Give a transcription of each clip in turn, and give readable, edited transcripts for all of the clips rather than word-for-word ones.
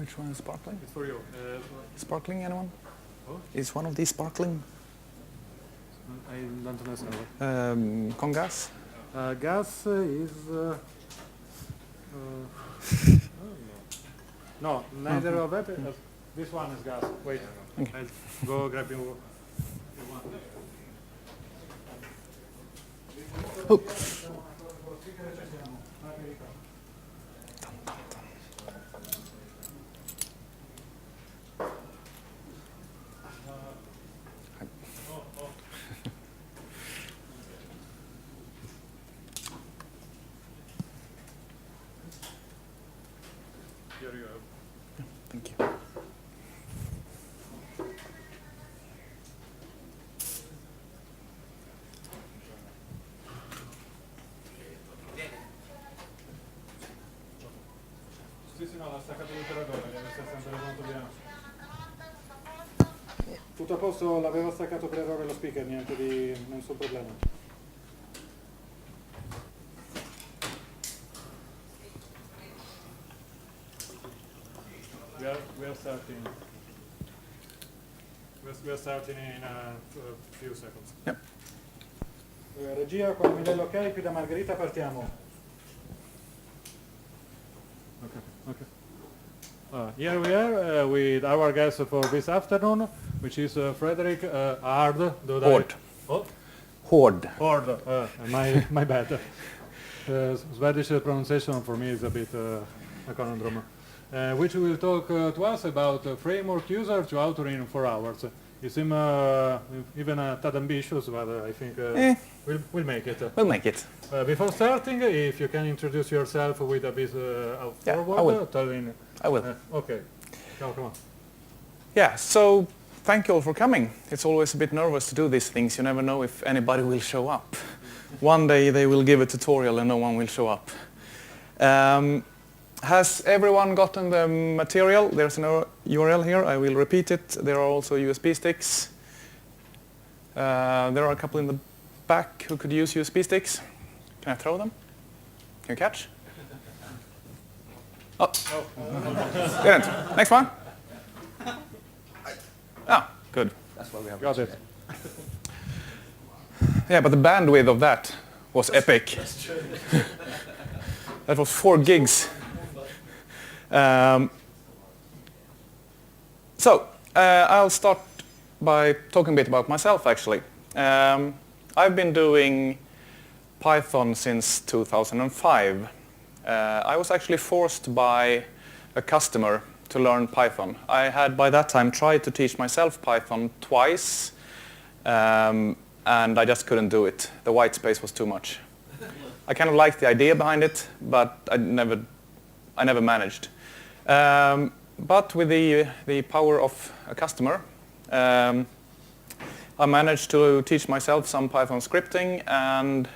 Which one is sparkling? It's for you. Sparkling, anyone? Oh? Is one of these sparkling? I don't know. Con gas? Gas is... no, neither of that. This one is gas. Wait, Okay. I'll go grab you one. Oh. Here you go. Thank you. Sì, sì, no, l'ha staccato l'operatore, deve essere sempre pronto piano. Tutto a posto, l'avevo staccato per errore lo speaker, niente di nessun problema. We are starting. We are starting in a few seconds. Yep. Regia, quando mi dai l'ok, qui da Margherita partiamo. Okay. Here we are with our guest for this afternoon, which is Frederick Håård. Oh? Håård. Håård. My bad. Swedish pronunciation for me is a bit a conundrum. Which will talk to us about framework user to author in 4 hours. You seem even a tad ambitious, but I think we'll make it. We'll make it. Before starting, if you can introduce yourself with a bit of forward. I will. I will. Okay. Come on. Yeah, so thank you all for coming. It's always a bit nervous to do these things. You never know if anybody will show up. One day they will give a tutorial and no one will show up. Has everyone gotten the material? There's an URL here. I will repeat it. There are also USB sticks. There are a couple in the back who could use USB sticks. Can I throw them? Can you catch? Oh. Didn't. Next one. Ah, good. That's why we have Got it. Yeah, but the bandwidth of that was epic. That was 4 gigs. I'll start by talking a bit about myself, actually. I've been doing Python since 2005. I was actually forced by a customer to learn Python. I had by that time tried to teach myself Python twice, and I just couldn't do it. The white space was too much. I kind of liked the idea behind it, but I never managed. But with the power of a customer, I managed to teach myself some Python scripting, and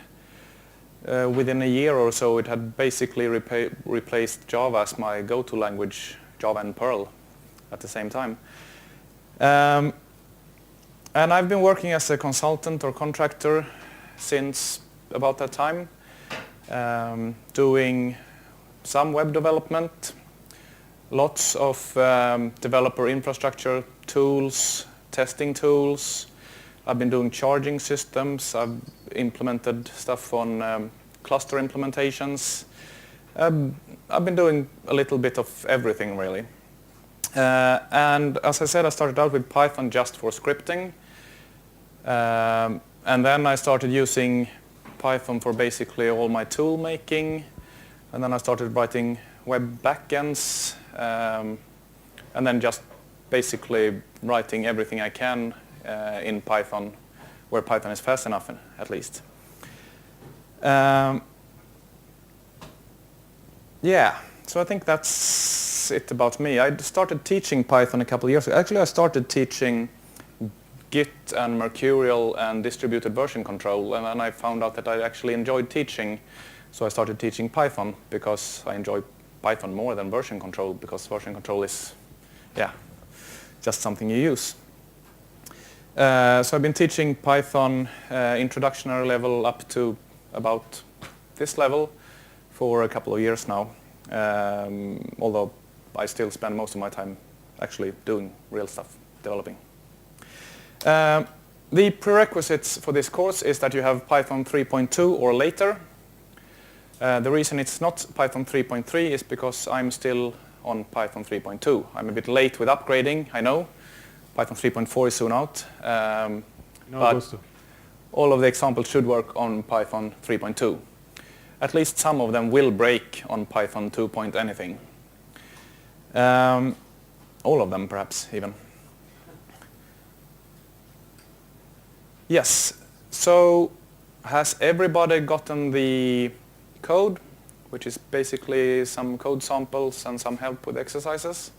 within a year or so it had basically replaced Java as my go-to language, Java and Perl at the same time. And I've been working as a consultant or contractor since about that time, doing some web development, lots of developer infrastructure tools, testing tools. I've been doing charging systems. I've implemented stuff on cluster implementations. I've been doing a little bit of everything, really. And as I said, I started out with Python just for scripting. And then I started using Python for basically all my tool making. And then I started writing web backends. And then just basically writing everything I can in Python, where Python is fast enough, at least. Yeah, so I think that's it about me. I started teaching Python a couple of years ago. Actually, I started teaching Git and Mercurial and distributed version control, and then I found out that I actually enjoyed teaching, so I started teaching Python because I enjoy Python more than version control, because version control is, yeah, just something you use. So I've been teaching Python introductory level up to about this level for a couple of years now, although I still spend most of my time actually doing real stuff, developing. The prerequisites for this course is that you have Python 3.2 or later. The reason it's not Python 3.3 is because I'm still on Python 3.2. I'm a bit late with upgrading, I know. Python 3.4 is soon out. But all of the examples should work on Python 3.2. At least some of them will break on Python 2 point anything. All of them, perhaps, even. Yes, so has everybody gotten the code, which is basically some code samples and some help with exercises?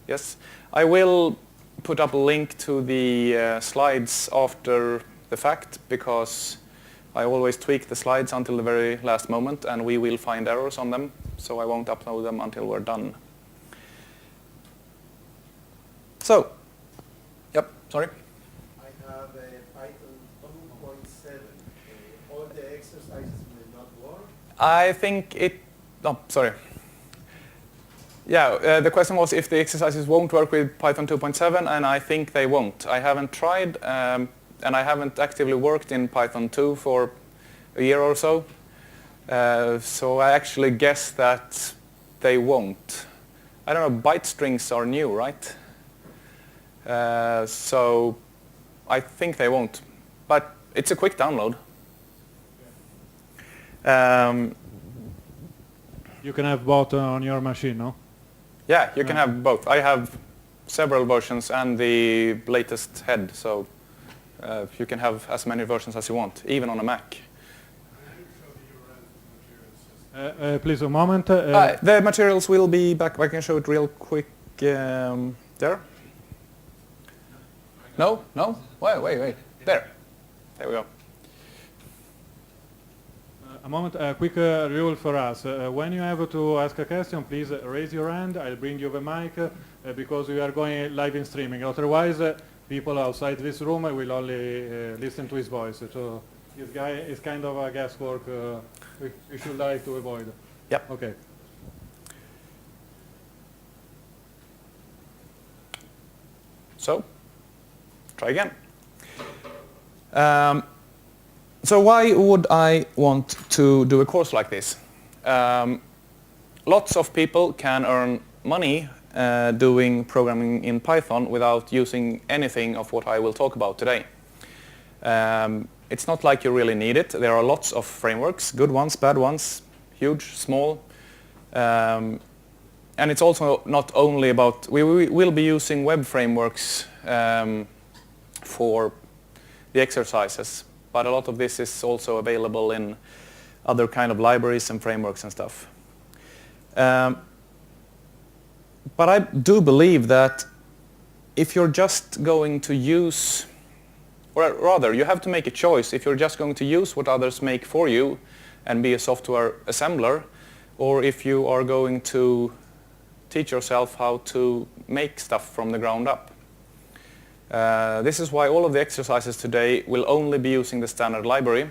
Yes. I will put up a link to the slides after the fact, because I always tweak the slides until the very last moment, and we will find errors on them, so I won't upload them until we're done. So, yep, sorry. I have a Python 2.7. All the exercises may not work. I think it, oh, sorry. Yeah, the question was if the exercises won't work with Python 2.7, and I think they won't. I haven't tried, and I haven't actively worked in Python 2 for a year or so. So I actually guess that they won't. I don't know, byte strings are new, right? So I think they won't. But it's a quick download. You can have both on your machine, no? Yeah, you can have both. I have several versions and the latest head, so you can have as many versions as you want, even on a Mac. Please, a moment. The materials will be back. I can show it real quick there. No? No? Wait. There. There we go. A moment, a quick rule for us. When you have to ask a question, please raise your hand. I'll bring you the mic because we are going live in streaming. Otherwise, people outside this room will only listen to his voice. So this guy is kind of a guesswork we should like to avoid. Yep. Okay. So, try again. So why would I want to do a course like this? Lots of people can earn money doing programming in Python without using anything of what I will talk about today. It's not like you really need it. There are lots of frameworks, good ones, bad ones, huge, small. And it's also not only about, we will be using web frameworks for the exercises, but a lot of this is also available in other kind of libraries and frameworks and stuff. But I do believe that if you're just going to use, or rather, you have to make a choice if you're just going to use what others make for you and be a software assembler, or if you are going to teach yourself how to make stuff from the ground up. This is why all of the exercises today will only be using the standard library,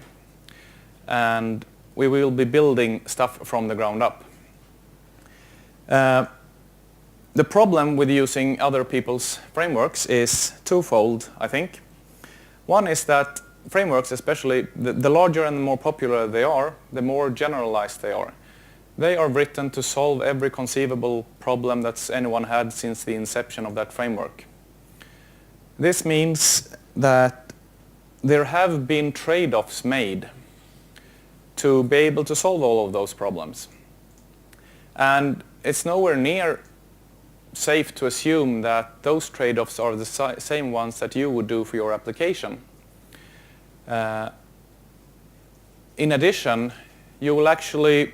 and we will be building stuff from the ground up. The problem with using other people's frameworks is twofold, I think. One is that frameworks, especially the larger and the more popular they are, the more generalized they are. They are written to solve every conceivable problem that's anyone had since the inception of that framework. This means that there have been trade-offs made to be able to solve all of those problems. And it's nowhere near safe to assume that those trade-offs are the same ones that you would do for your application. In addition, you will actually,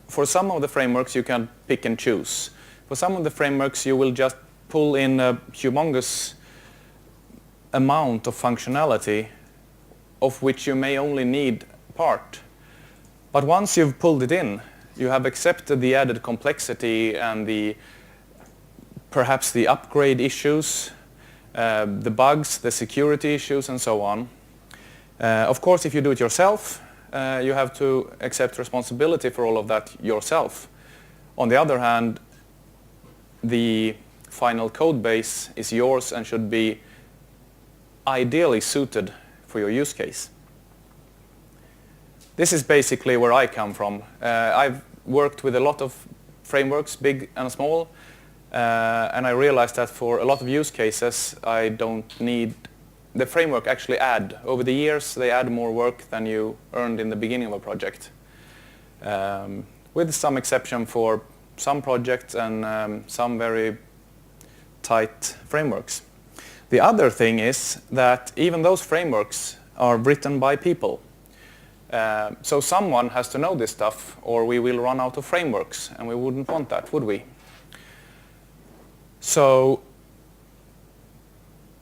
for some of the frameworks you can pick and choose. For some of the frameworks you will just pull in a humongous amount of functionality of which you may only need part. But once you've pulled it in, you have accepted the added complexity and perhaps the upgrade issues, the bugs, the security issues, and so on. Of course, if you do it yourself, you have to accept responsibility for all of that yourself. On the other hand, the final code base is yours and should be ideally suited for your use case. This is basically where I come from. I've worked with a lot of frameworks, big and small, and I realized that for a lot of use cases I don't need the framework actually over the years they add more work than you earned in the beginning of a project, with some exception for some projects and some very tight frameworks. The other thing is that even those frameworks are written by people. So someone has to know this stuff or we will run out of frameworks, and we wouldn't want that, would we? So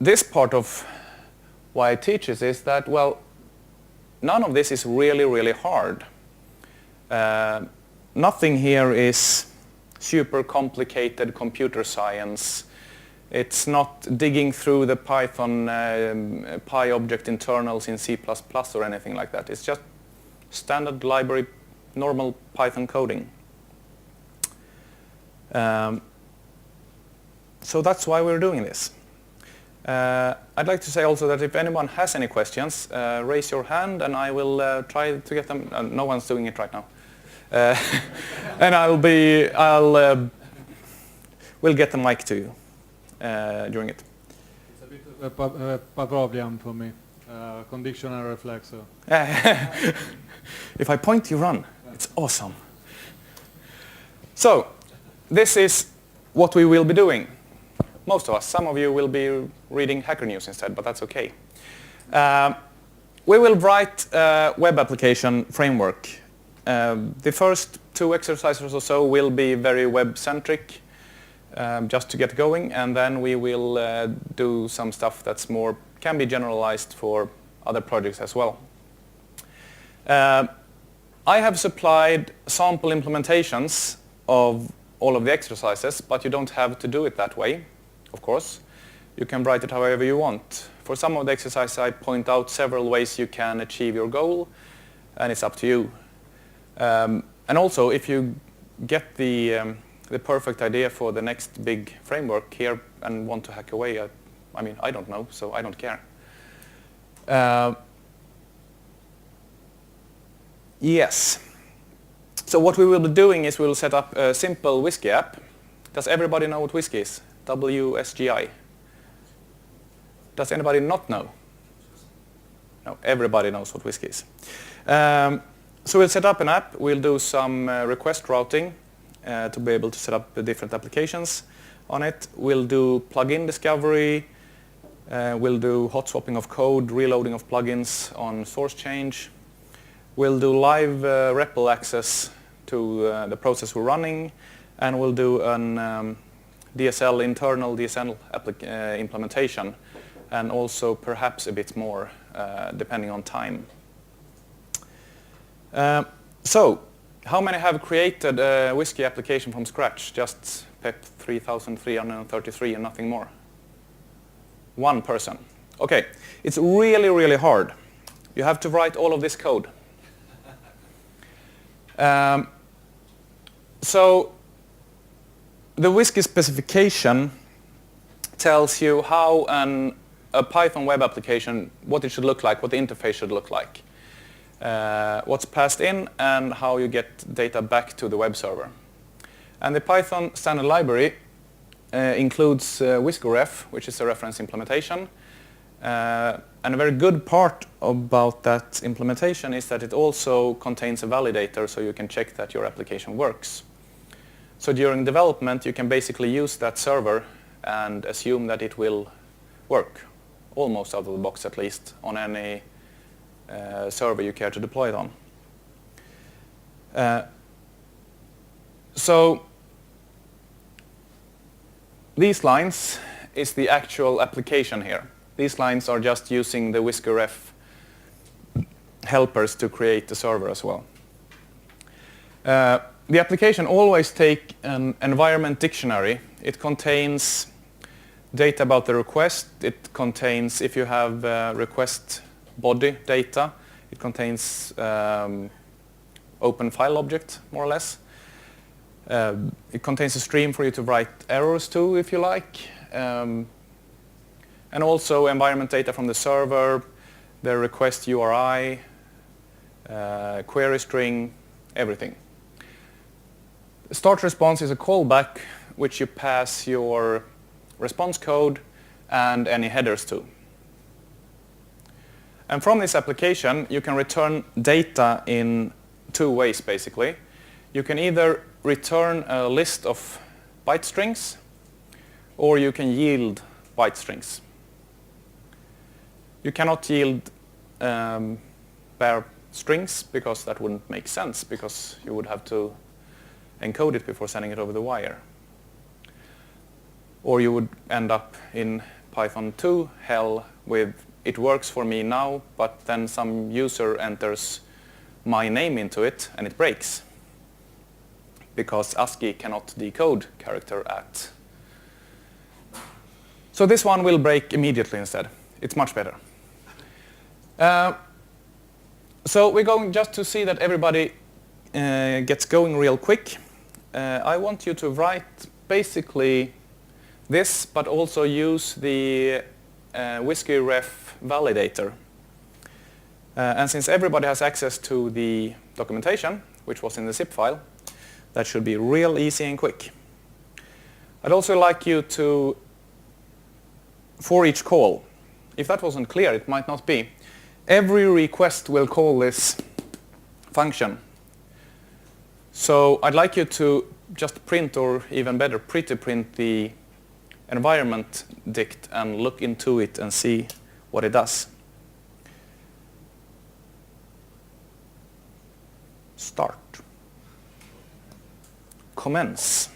this part of why I teach is that, well, none of this is really, really hard. Nothing here is super complicated computer science. It's not digging through the Python PyObject internals in C++ or anything like that. It's just standard library, normal Python coding. So that's why we're doing this. I'd like to say also that if anyone has any questions, raise your hand and I will try to get them. No one's doing it right now. And we'll get the mic to you during it. It's a bit of a Pavlovian for me, conditional reflex. If I point, you run. It's awesome. So, this is what we will be doing. Most of us. Some of you will be reading Hacker News instead, but that's okay. We will write a web application framework. The first 2 exercises or so will be very web-centric, just to get going, and then we will do some stuff that's can be generalized for other projects as well. I have supplied sample implementations of all of the exercises, but you don't have to do it that way, of course. You can write it however you want. For some of the exercises I point out several ways you can achieve your goal, and it's up to you. And also, if you get the perfect idea for the next big framework here and want to hack away, I mean, I don't know, so I don't care. Yes. So what we will be doing is we will set up a simple Whiskey app. Does everybody know what Whiskey is? WSGI. Does anybody not know? No, everybody knows what Whiskey is. So we'll set up an app. We'll do some request routing to be able to set up the different applications on it. We'll do plugin discovery. We'll do hot swapping of code, reloading of plugins on source change. We'll do live REPL access to the process we're running, and we'll do an internal DSL implementation, and also perhaps a bit more depending on time. So, how many have created a Whiskey application from scratch? Just PEP 3333 and nothing more? 1 person. Okay, it's really, really hard. You have to write all of this code. So, the Whiskey specification tells you how a Python web application, what it should look like, what the interface should look like. What's passed in and how you get data back to the web server. And the Python standard library includes WhiskyRef, which is a reference implementation. And a very good part about that implementation is that it also contains a validator, so you can check that your application works. So during development, you can basically use that server and assume that it will work, almost out of the box at least, on any server you care to deploy it on. So these lines is the actual application here. These lines are just using the WhiskyRef helpers to create the server as well. The application always takes an environment dictionary. It contains data about the request. It contains, if you have request body data, it contains open file object, more or less. It contains a stream for you to write errors to, if you like. And also environment data from the server, the request URI, query string, everything. Start response is a callback which you pass your response code and any headers to. And from this application, you can return data in two ways, basically. You can either return a list of byte strings, or you can yield byte strings. You cannot yield bare strings, because that wouldn't make sense, because you would have to encode it before sending it over the wire. Or you would end up in Python 2 hell with, it works for me now, but then some user enters my name into it and it breaks, because ASCII cannot decode character at. So this one will break immediately instead. It's much better. So we're going just to see that everybody gets going real quick. I want you to write basically this, but also use the Whiskey Ref validator. And since everybody has access to the documentation, which was in the zip file, that should be real easy and quick. I'd also like you to, for each call, if that wasn't clear, it might not be, every request will call this function. So I'd like you to just print, or even better, pretty print the environment dict and look into it and see what it does. Start. Commence.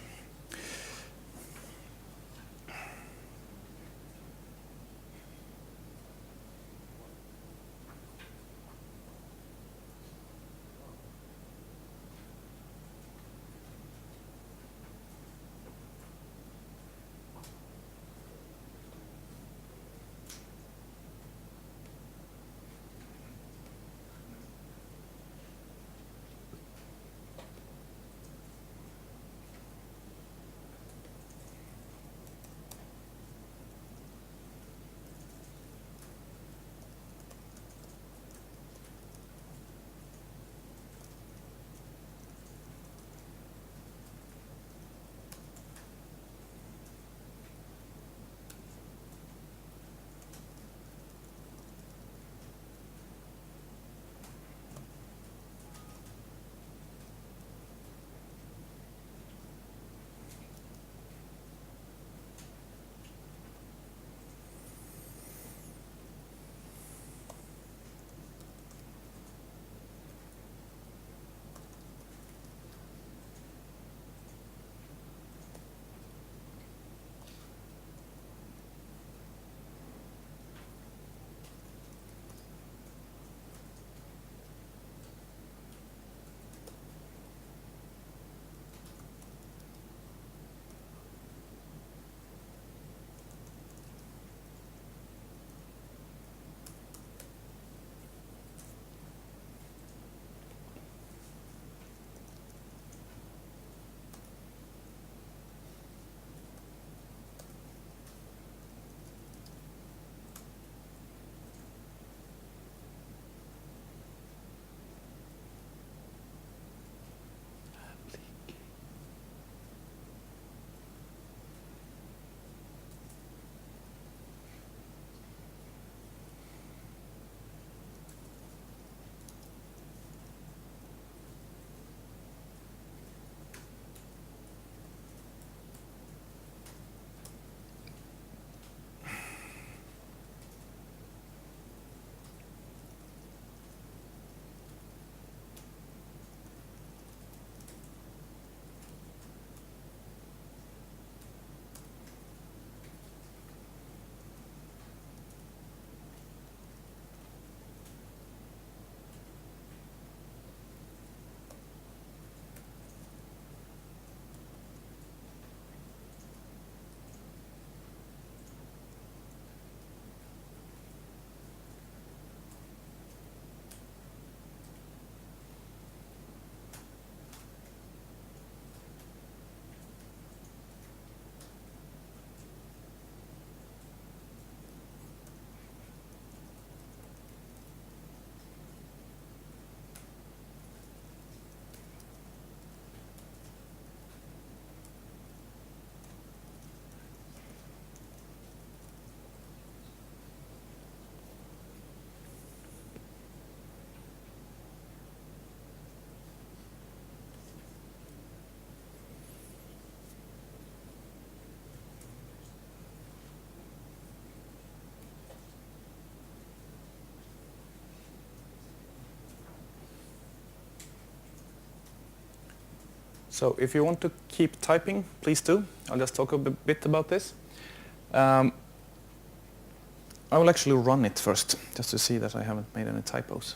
So if you want to keep typing, please do. I'll just talk a bit about this. I will actually run it first, just to see that I haven't made any typos.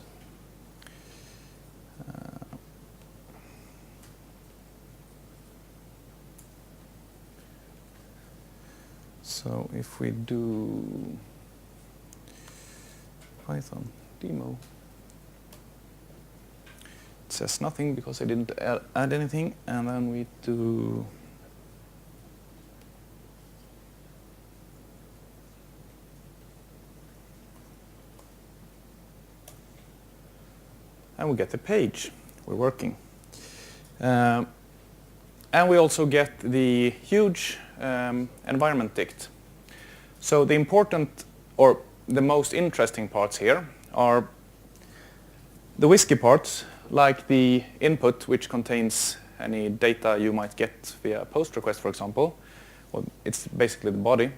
So if we do Python demo, it says nothing because I didn't add anything, and then we do and we get the page. We're working. And we also get the huge environment dict. So the important, or the most interesting parts here are the WSGI parts, like the input, which contains any data you might get via post request, for example. Well, it's basically the body.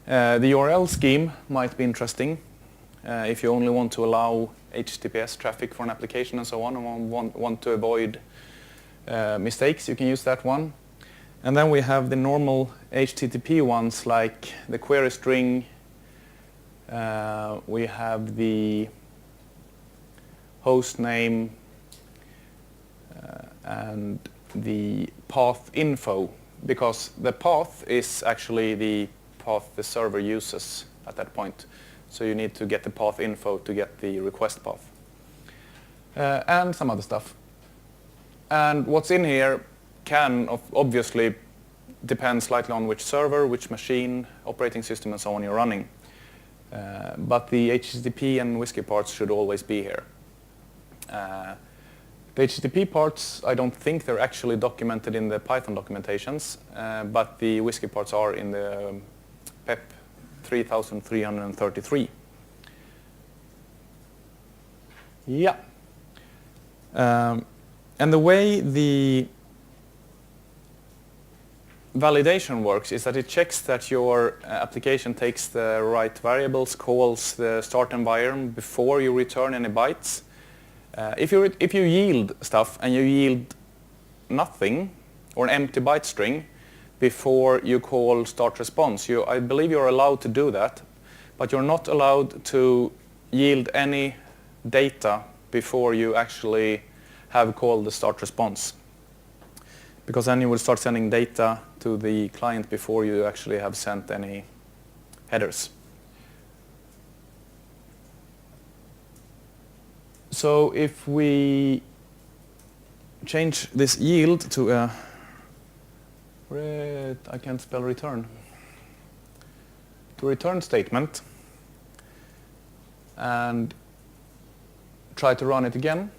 The URL scheme might be interesting if you only want to allow HTTPS traffic for an application and so on, and want to avoid mistakes, you can use that one. And then we have the normal HTTP ones, like the query string. We have the host name and the path info, because the path is actually the path the server uses at that point. So you need to get the path info to get the request path. And some other stuff. And what's in here can obviously depend slightly on which server, which machine, operating system, and so on you're running. But the HTTP and WSGI parts should always be here. The HTTP parts, I don't think they're actually documented in the Python documentations, but the WSGI parts are in the PEP 3333. Yeah. And the way the validation works is that it checks that your application takes the right variables, calls the start environment before you return any bytes. If you yield stuff and you yield nothing, or an empty byte string, before you call start response, I believe you're allowed to do that, but you're not allowed to yield any data before you actually have called the start response, because then you will start sending data to the client before you actually have sent any headers. So if we change this yield to a I can't spell return, to return statement, and try to run it again,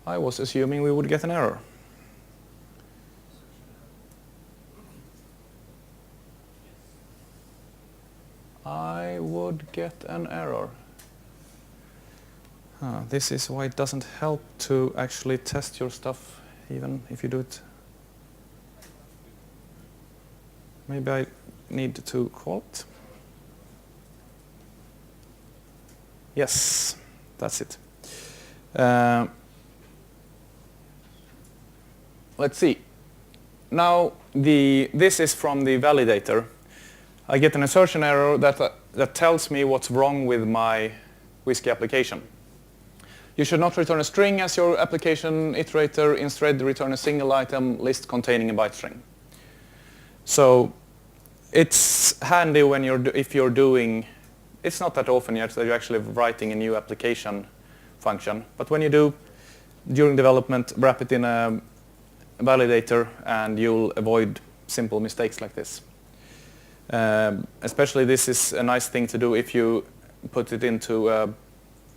I was assuming we would get an error. I would get an error. This is why it doesn't help to actually test your stuff, even if you do it. Maybe I need to call it. Yes, that's it. Let's see. Now, this is from the validator. I get an assertion error that tells me what's wrong with my WSGI application. You should not return a string as your application iterator. Instead, return a single item list containing a byte string. So it's handy when if you're doing. It's not that often yet that you're actually writing a new application function, but when you do, during development, wrap it in a validator, and you'll avoid simple mistakes like this. Especially this is a nice thing to do if you put it into a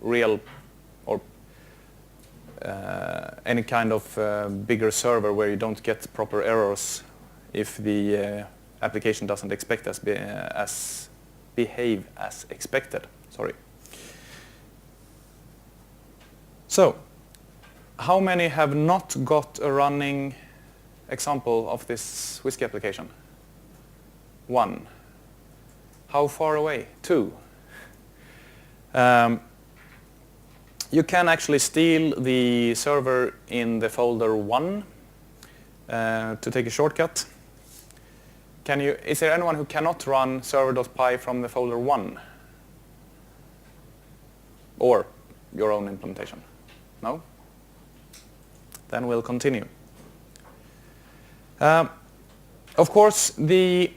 real or any kind of bigger server where you don't get proper errors if the application doesn't behave as expected. Sorry. So, how many have not got a running example of this WSGI application? 1. How far away? 2. you can actually steal the server in the folder 1 to take a shortcut. Is there anyone who cannot run server.py from the folder 1? Or your own implementation? No? Then we'll continue. Of course, you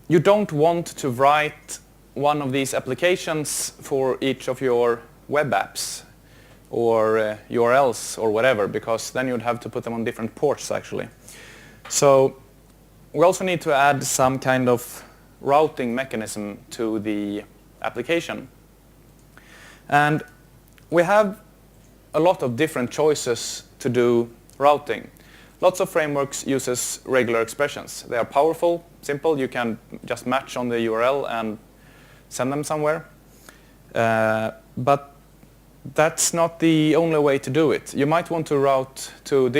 don't want to write one of these applications for each of your web apps or URLs or whatever, because then you'd have to put them on different ports actually. So we also need to add some kind of routing mechanism to the application. And we have a lot of different choices to do routing. Lots of frameworks uses regular expressions. They are powerful, simple. You can just match on the URL and send them somewhere. But that's not the only way to do it. You might want to route to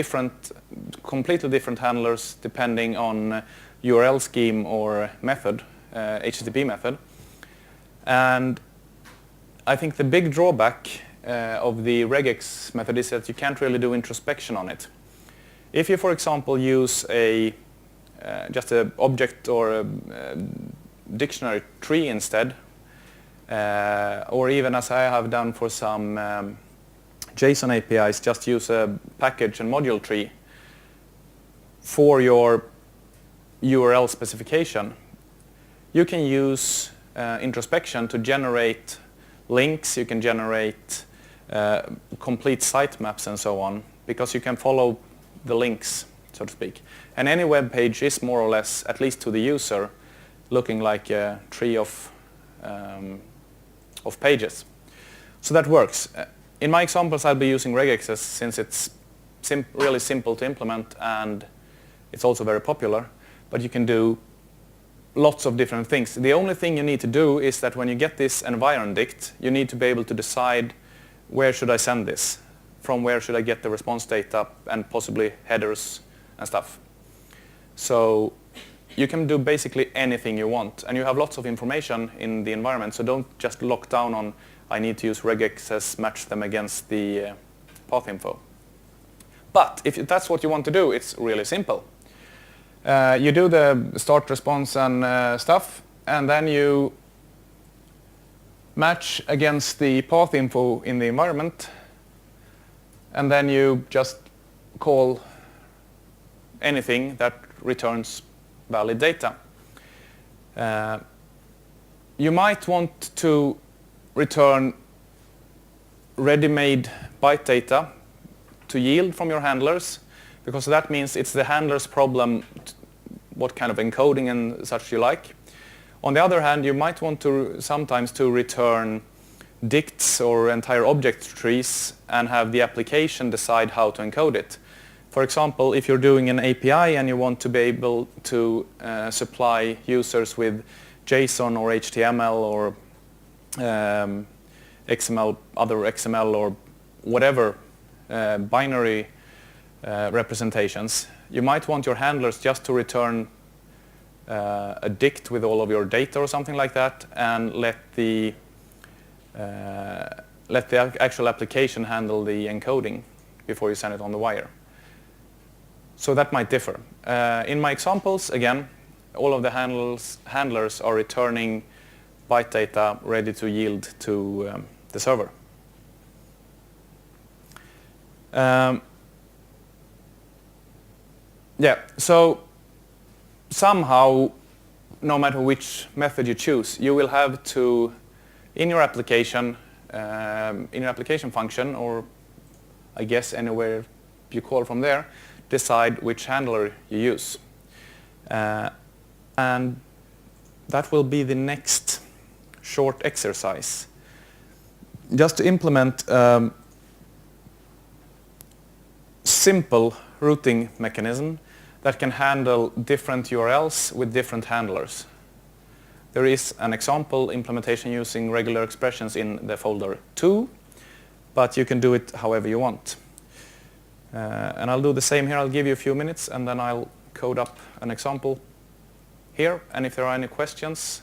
completely different handlers depending on URL scheme or method, HTTP method. And I think the big drawback of the regex method is that you can't really do introspection on it. If you, for example, use just an object or a dictionary tree instead, or even as I have done for some JSON APIs, just use a package and module tree for your URL specification, you can use introspection to generate links, you can generate complete sitemaps and so on, because you can follow the links, so to speak. And any web page is more or less, at least to the user, looking like a tree of pages. So that works. In my examples, I'll be using regexes since it's really simple to implement and it's also very popular. But you can do lots of different things. The only thing you need to do is that when you get this environ dict, you need to be able to decide where should I send this, from where should I get the response data and possibly headers and stuff. So you can do basically anything you want, and you have lots of information in the environment, so don't just lock down on I need to use regexes, match them against the path info. But if that's what you want to do, it's really simple. You do the start, response and stuff, and then you match against the path info in the environment, and then you just call anything that returns valid data. You might want to return ready-made byte data to yield from your handlers, because that means it's the handler's problem what kind of encoding and such you like. On the other hand, you might want to sometimes to return dicts or entire object trees and have the application decide how to encode it. For example, if you're doing an API and you want to be able to supply users with JSON or HTML or XML, other XML or whatever binary representations, you might want your handlers just to return a dict with all of your data or something like that, and let the actual application handle the encoding before you send it on the wire. So that might differ. In my examples, again, all of the handlers are returning byte data ready to yield to the server. Yeah, so somehow, no matter which method you choose, you will have to, in your application function, or I guess anywhere you call from there, decide which handler you use. And that will be the next short exercise. Just to implement simple routing mechanism that can handle different URLs with different handlers. There is an example implementation using regular expressions in the folder 2, but you can do it however you want. And I'll do the same here. I'll give you a few minutes and then I'll code up an example here. And if there are any questions,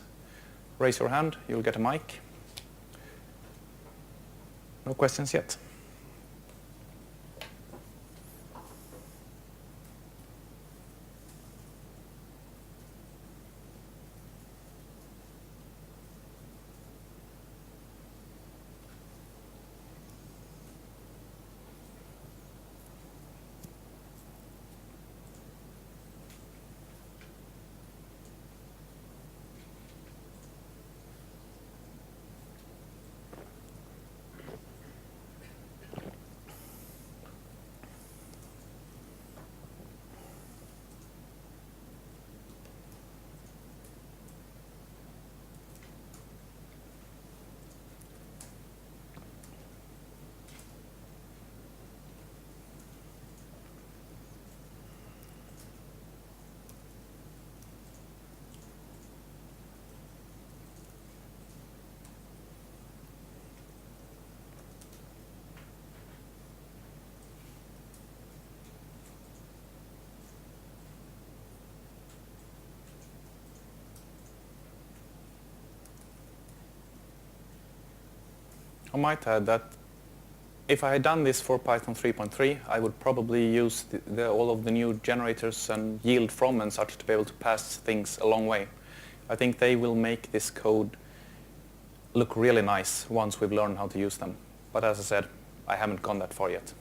raise your hand. You'll get a mic. No questions yet. I might add that if I had done this for Python 3.3, I would probably use all of the new generators and yield from and such to be able to pass things a long way. I think they will make this code look really nice once we've learned how to use them. But as I said, I haven't gone that far yet.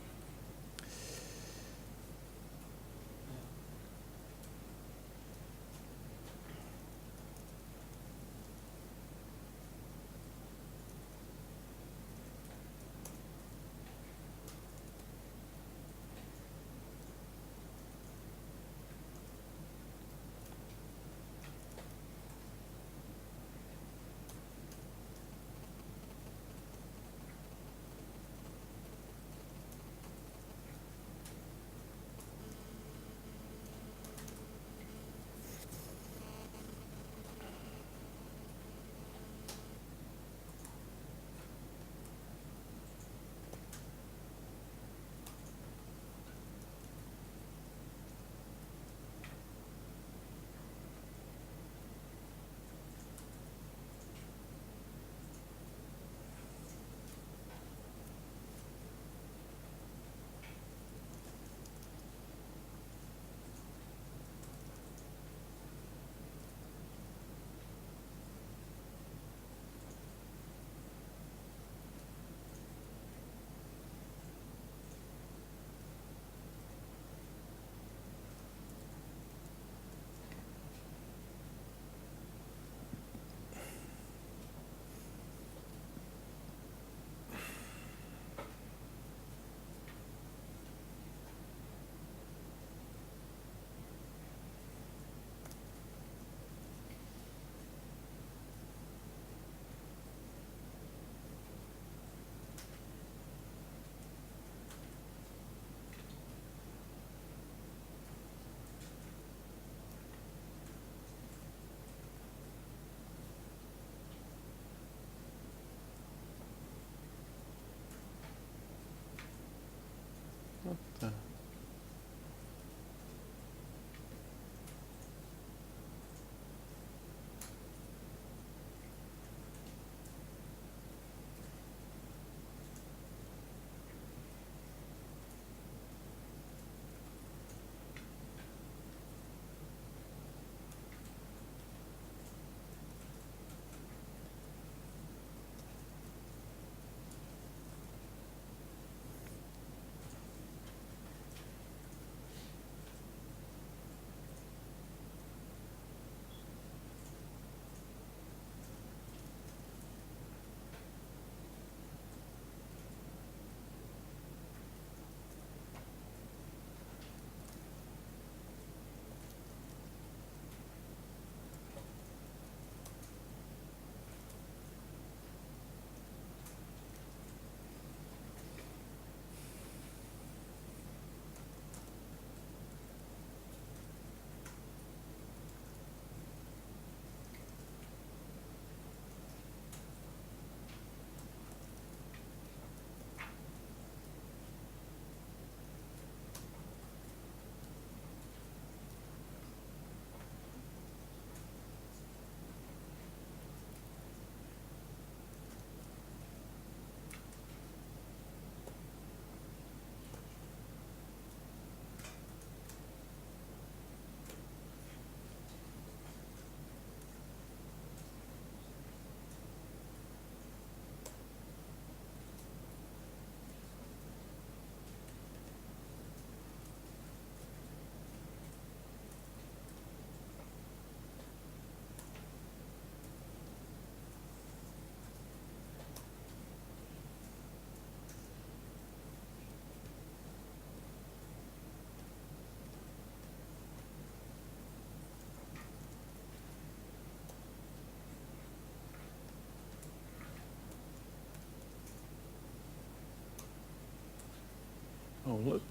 a look.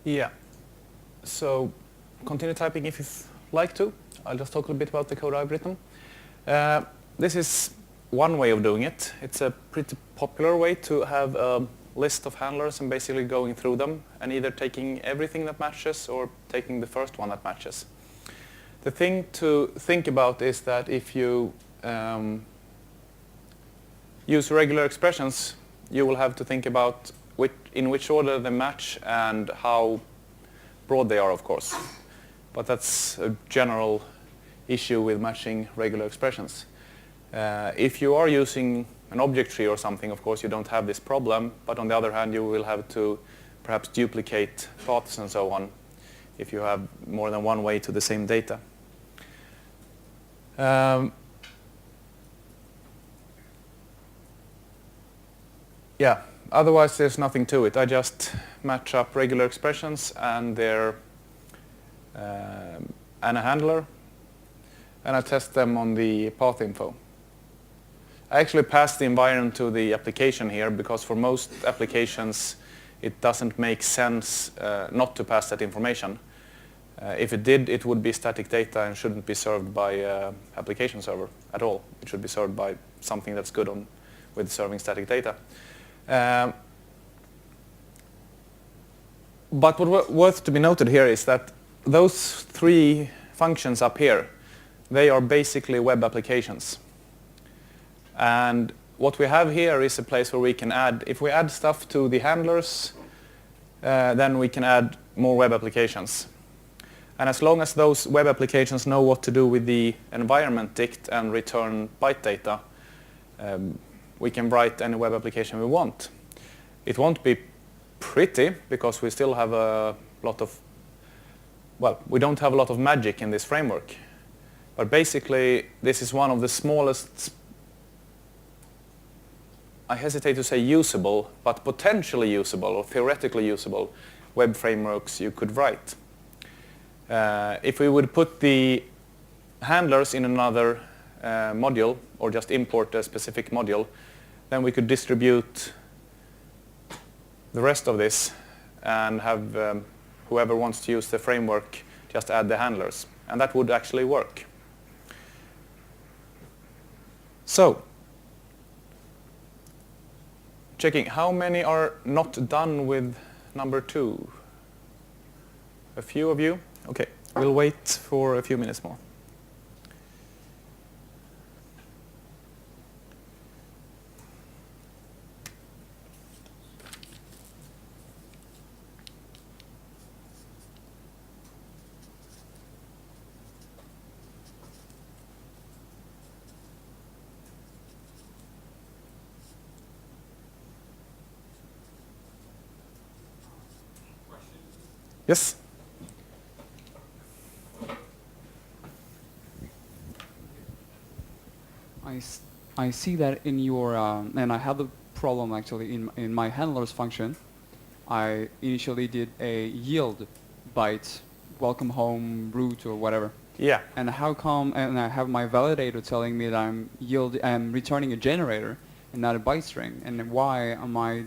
Yeah, so continue typing if you'd like to. I'll just talk a little bit about the code I've written. This is one way of doing it. It's a pretty popular way to have a list of handlers and basically going through them and either taking everything that matches or taking the first one that matches. The thing to think about is that if you use regular expressions, you will have to think about in which order they match and how broad they are, of course. But that's a general issue with matching regular expressions. If you are using an object tree or something, of course, you don't have this problem. But on the other hand, you will have to perhaps duplicate paths and so on if you have more than one way to the same data. Yeah. Otherwise, there's nothing to it. I just match up regular expressions and their and a handler, and I test them on the path info. I actually pass the environment to the application here because for most applications it doesn't make sense not to pass that information. If it did, it would be static data and shouldn't be served by application server at all. It should be served by something that's good with serving static data. But what's worth to be noted here is that those three functions up here, they are basically web applications. And what we have here is a place where we can add, if we add stuff to the handlers, then we can add more web applications. And as long as those web applications know what to do with the environment dict and return byte data, we can write any web application we want. It won't be pretty because we still have a lot of, well, we don't have a lot of magic in this framework. But basically, this is one of the smallest, I hesitate to say usable, but potentially usable or theoretically usable web frameworks you could write. If we would put the handlers in another module or just import a specific module, then we could distribute the rest of this and have whoever wants to use the framework just add the handlers. And that would actually work. So, checking how many are not done with number 2? A few of you? Okay, we'll wait for a few minutes more. Yes? I see that in your, and I had the problem actually in my handlers function. I initially did a yield byte, welcome home, root, or whatever. Yeah. And how come, and I have my validator telling me that I'm returning a generator and not a byte string, and why am I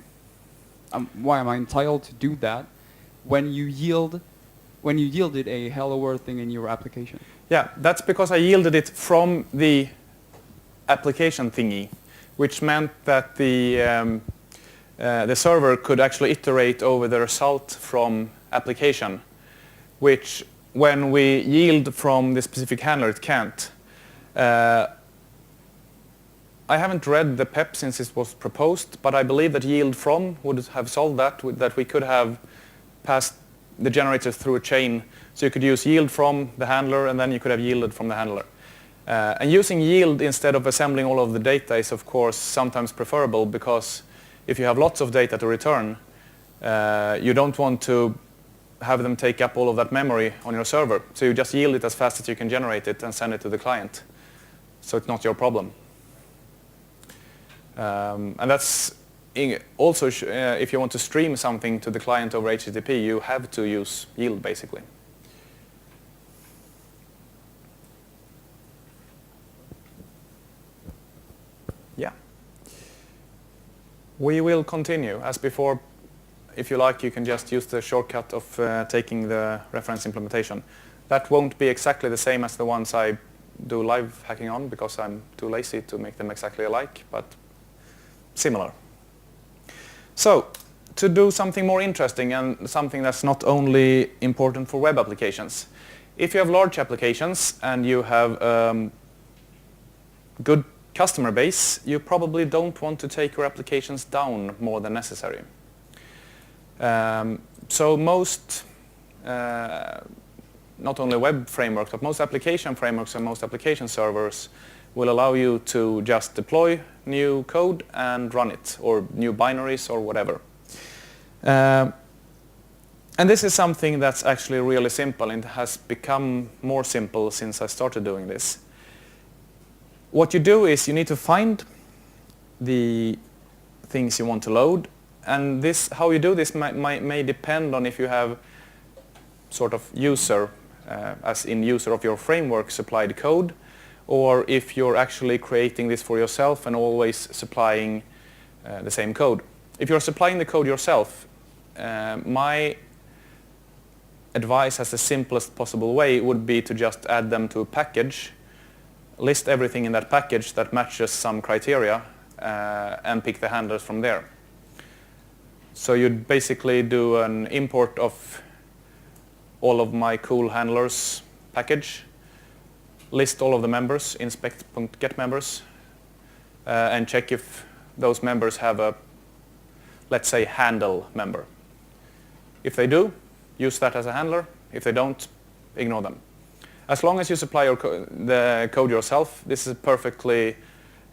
entitled to do that when you yielded a hello world thing in your application? Yeah, that's because I yielded it from the application thingy, which meant that the server could actually iterate over the result from application, which when we yield from the specific handler, it can't. I haven't read the PEP since it was proposed, but I believe that yield from would have solved that we could have passed the generator through a chain. So you could use yield from the handler, and then you could have yielded from the handler. And using yield instead of assembling all of the data is of course sometimes preferable, because if you have lots of data to return, you don't want to have them take up all of that memory on your server. So you just yield it as fast as you can generate it and send it to the client. So it's not your problem. And that's also, if you want to stream something to the client over HTTP, you have to use yield basically. Yeah. We will continue. As before, if you like, you can just use the shortcut of taking the reference implementation. That won't be exactly the same as the ones I do live hacking on, because I'm too lazy to make them exactly alike, but similar. So, to do something more interesting and something that's not only important for web applications. If you have large applications and you have good customer base, you probably don't want to take your applications down more than necessary. So most, not only web frameworks, but most application frameworks and most application servers will allow you to just deploy new code and run it, or new binaries or whatever. And this is something that's actually really simple, and has become more simple since I started doing this. What you do is you need to find the things you want to load, and this, how you do this may depend on if you have sort of user, as in user of your framework supplied code, or if you're actually creating this for yourself and always supplying the same code. If you're supplying the code yourself, my advice as the simplest possible way would be to just add them to a package, list everything in that package that matches some criteria, and pick the handlers from there. So you'd basically do an import of all of my cool handlers package, list all of the members, inspect.get members, and check if those members have a, let's say, handle member. If they do, use that as a handler. If they don't, ignore them. As long as you supply the code yourself, this is a perfectly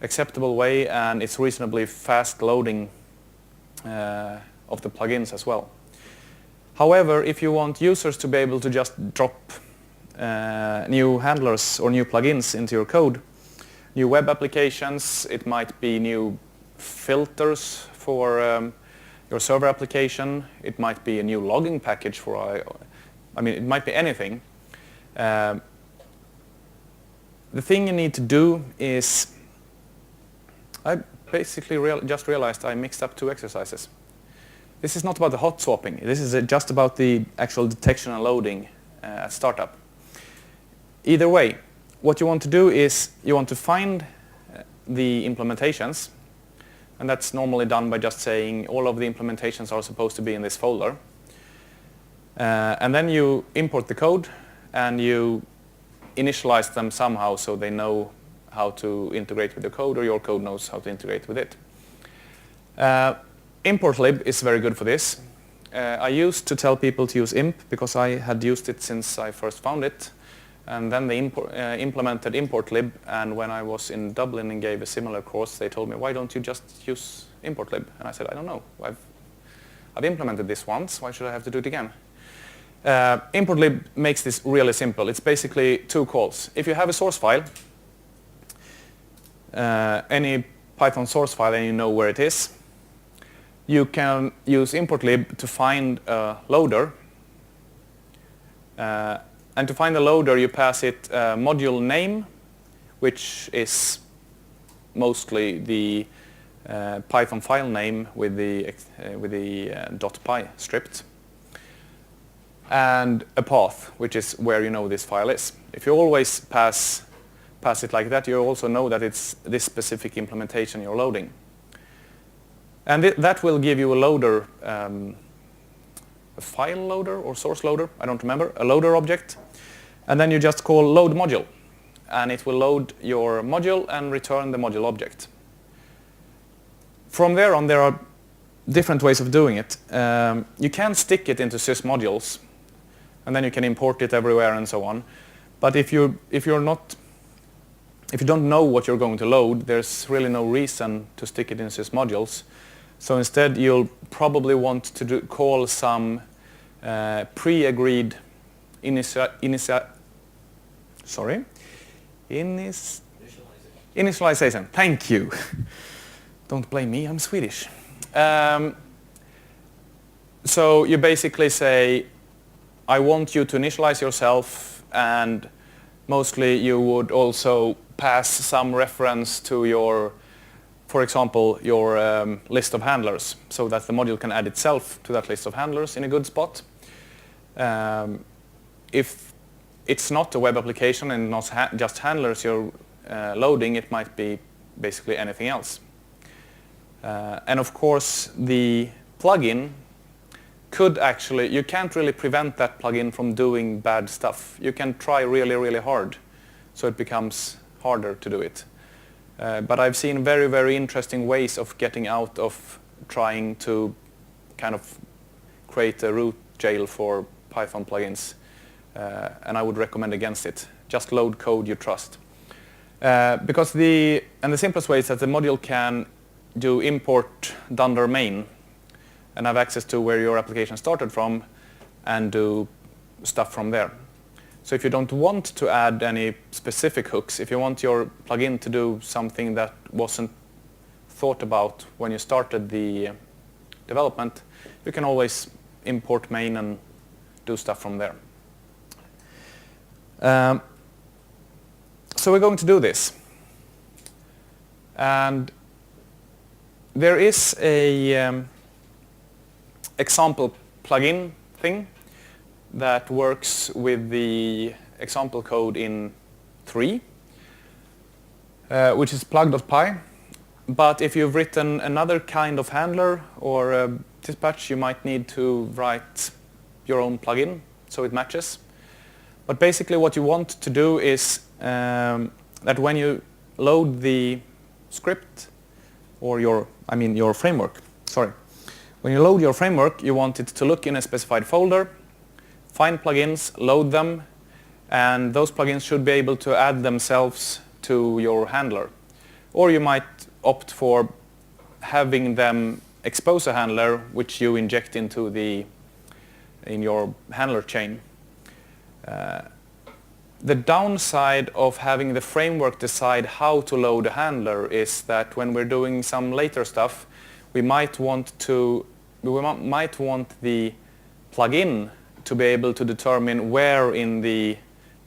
acceptable way, and it's reasonably fast loading of the plugins as well. However, if you want users to be able to just drop new handlers or new plugins into your code, new web applications, it might be new filters for your server application, it might be a new logging package for, I mean, it might be anything. The thing you need to do is, I basically just realized I mixed up two exercises. This is not about the hot swapping, this is just about the actual detection and loading at startup. Either way, what you want to do is you want to find the implementations, and that's normally done by just saying all of the implementations are supposed to be in this folder. And then you import the code and you initialize them somehow so they know how to integrate with the code, or your code knows how to integrate with it. Import lib is very good for this. I used to tell people to use imp because I had used it since I first found it. And then they implemented import lib, and when I was in Dublin and gave a similar course, they told me, why don't you just use import lib? And I said, I don't know. I've implemented this once, why should I have to do it again? Import lib makes this really simple. It's basically two calls. If you have a source file, any Python source file, and you know where it is, you can use import lib to find a loader. And to find the loader, you pass it module name, which is mostly the Python file name with the .py script, and a path, which is where you know this file is. If you always pass it like that, you also know that it's this specific implementation you're loading. And that will give you a loader, a file loader or source loader, I don't remember, a loader object. And then you just call load module, and it will load your module and return the module object. From there on, there are different ways of doing it. You can stick it into sys modules, and then you can import it everywhere and so on. But if you're not if you don't know what you're going to load, there's really no reason to stick it in sysmodules. So instead, you'll probably want to call some pre-agreed initialization. Thank you. Don't blame me, I'm Swedish. So you basically say, I want you to initialize yourself, and mostly you would also pass some reference to your, for example, your list of handlers, so that the module can add itself to that list of handlers in a good spot. If it's not a web application and not just handlers you're loading, it might be basically anything else. And of course, the plugin could actually, you can't really prevent that plugin from doing bad stuff. You can try really, really hard, so it becomes harder to do it. But I've seen very, very interesting ways of getting out of trying to kind of create a root jail for Python plugins. And I would recommend against it. Just load code you trust. Because the simplest way is that the module can do import dunder main and have access to where your application started from and do stuff from there. So if you don't want to add any specific hooks, if you want your plugin to do something that wasn't thought about when you started the development, you can always import main and do stuff from there. So we're going to do this. And there is a example plugin thing that works with the example code in 3, which is plug.py. But if you've written another kind of handler or dispatch, you might need to write your own plugin so it matches. But basically what you want to do is that when you load the script or your framework, when you load your framework, you want it to look in a specified folder, find plugins, load them, and those plugins should be able to add themselves to your handler. Or you might opt for having them expose a handler which you inject in your handler chain. The downside of having the framework decide how to load a handler is that when we're doing some later stuff, we might want the plugin to be able to determine where in the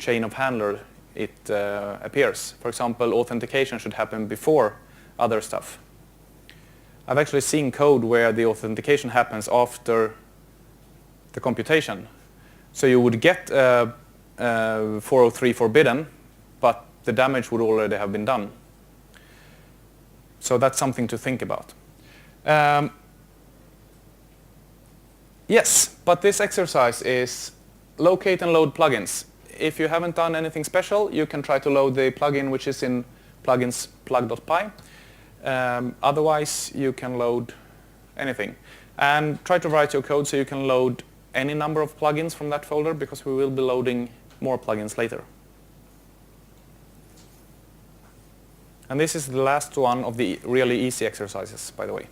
chain of handler it appears. For example, authentication should happen before other stuff. I've actually seen code where the authentication happens after the computation. So you would get 403 forbidden, but the damage would already have been done. So that's something to think about. Yes, but this exercise is locate and load plugins. If you haven't done anything special, you can try to load the plugin which is in plugins plug.py. Otherwise, you can load anything. And try to write your code so you can load any number of plugins from that folder, because we will be loading more plugins later. And this is the last one of the really easy exercises, by the way.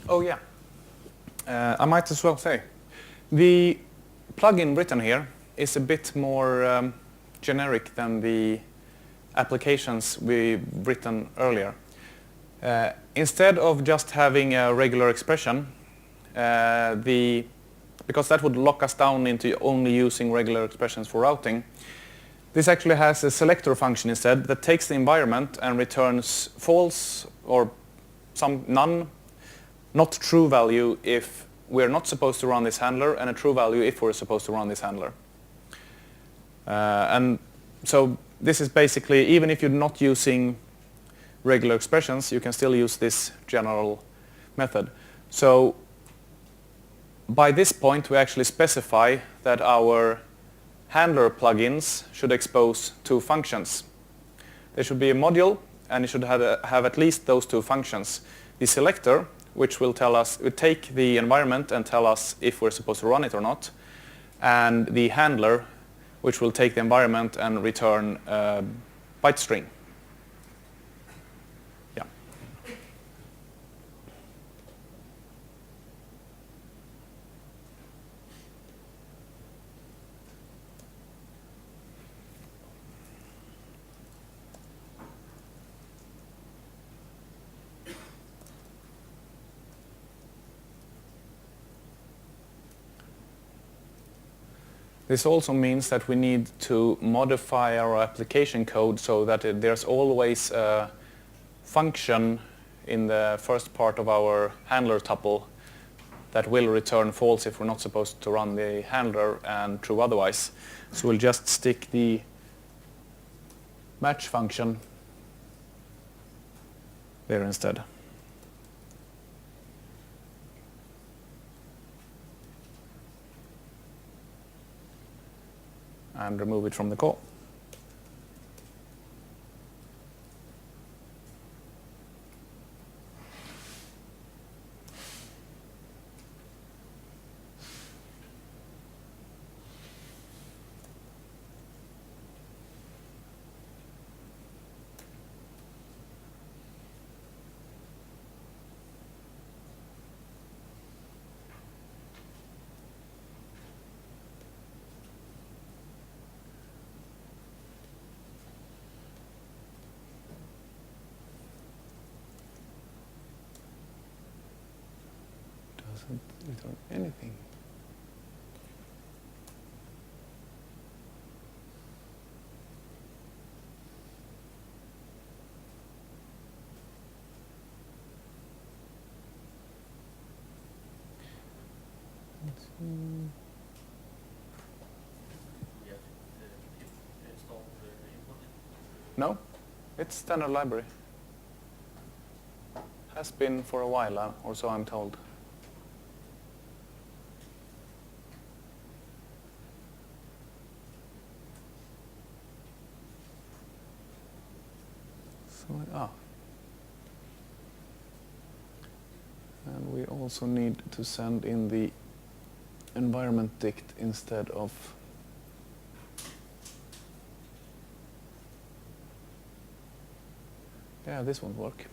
Oh yeah, I might as well say. The plugin written here is a bit more generic than the applications we've written earlier. Instead of just having a regular expression, because that would lock us down into only using regular expressions for routing, this actually has a selector function instead that takes the environment and returns false or some none, not true value if we're not supposed to run this handler, and a true value if we're supposed to run this handler. And so this is basically, even if you're not using regular expressions, you can still use this general method. So by this point, we actually specify that our handler plugins should expose two functions. There should be a module, and it should have at least those two functions. The selector, which will tell us, will take the environment and tell us if we're supposed to run it or not, and the handler, which will take the environment and return a byte string. Yeah. This also means that we need to modify our application code so that there's always a function in the first part of our handler tuple that will return false if we're not supposed to run the handler and true otherwise. So we'll just stick the match function there instead. And remove it from the call. Doesn't return anything. Let's see. No, it's standard library. Has been for a while, or so I'm told. And we also need to send in the environment dict instead of this won't work.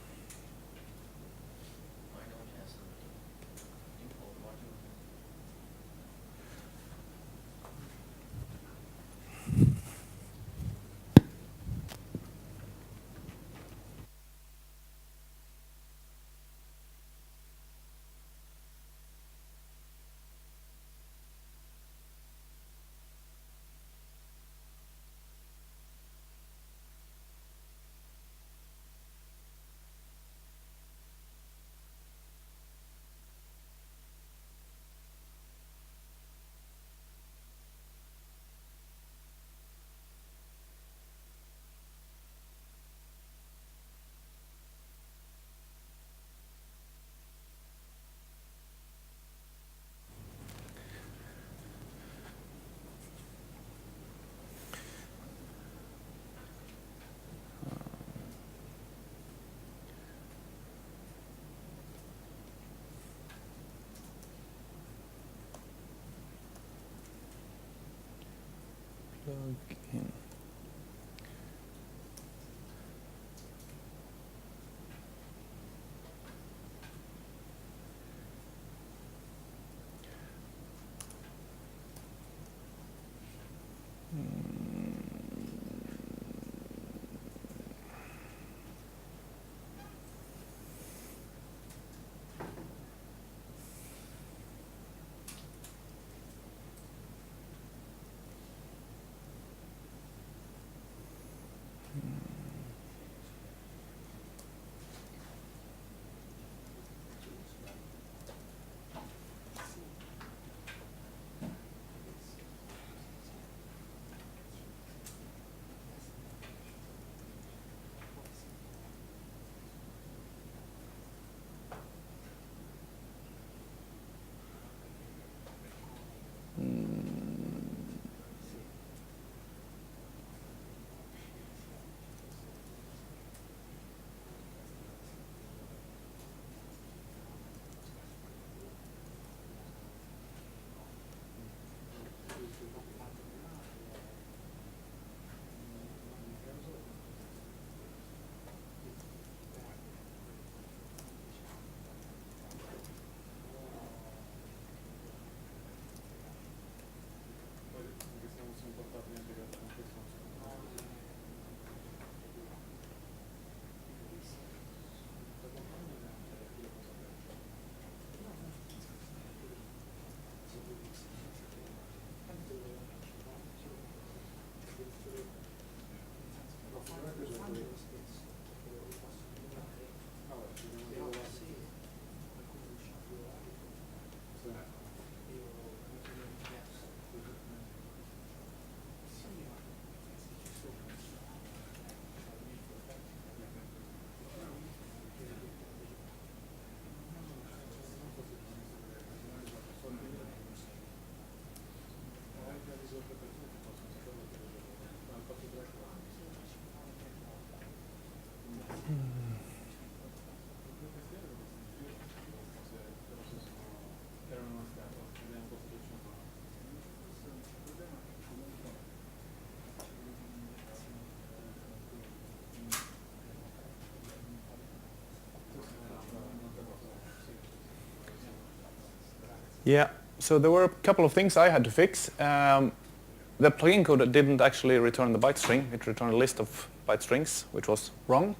Yeah, so there were a couple of things I had to fix. The plugin code didn't actually return the byte string. It returned a list of byte strings, which was wrong.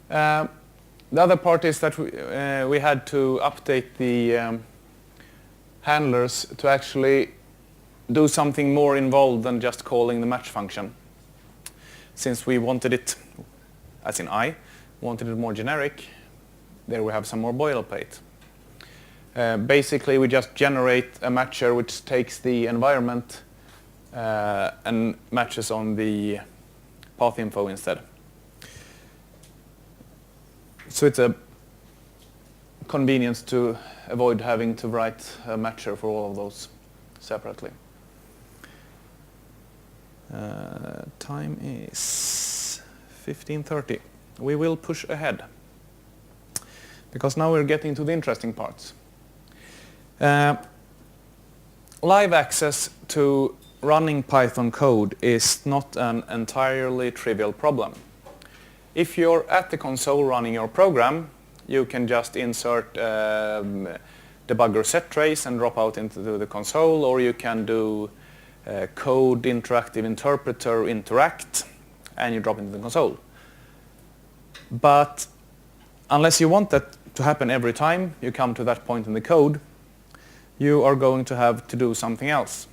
The other part is that we had to update the handlers to actually do something more involved than just calling the match function. Since we wanted it, as in I, wanted it more generic, there we have some more boilerplate. Basically, we just generate a matcher which takes the environment and matches on the path info instead. So it's a convenience to avoid having to write a matcher for all of those separately. Time is 15:30. We will push ahead because now we're getting to the interesting parts. Live access to running Python code is not an entirely trivial problem. If you're at the console running your program, you can just insert debugger set trace and drop out into the console, or you can do code interactive interpreter interact and you drop into the console. But unless you want that to happen every time you come to that point in the code, you are going to have to do something else.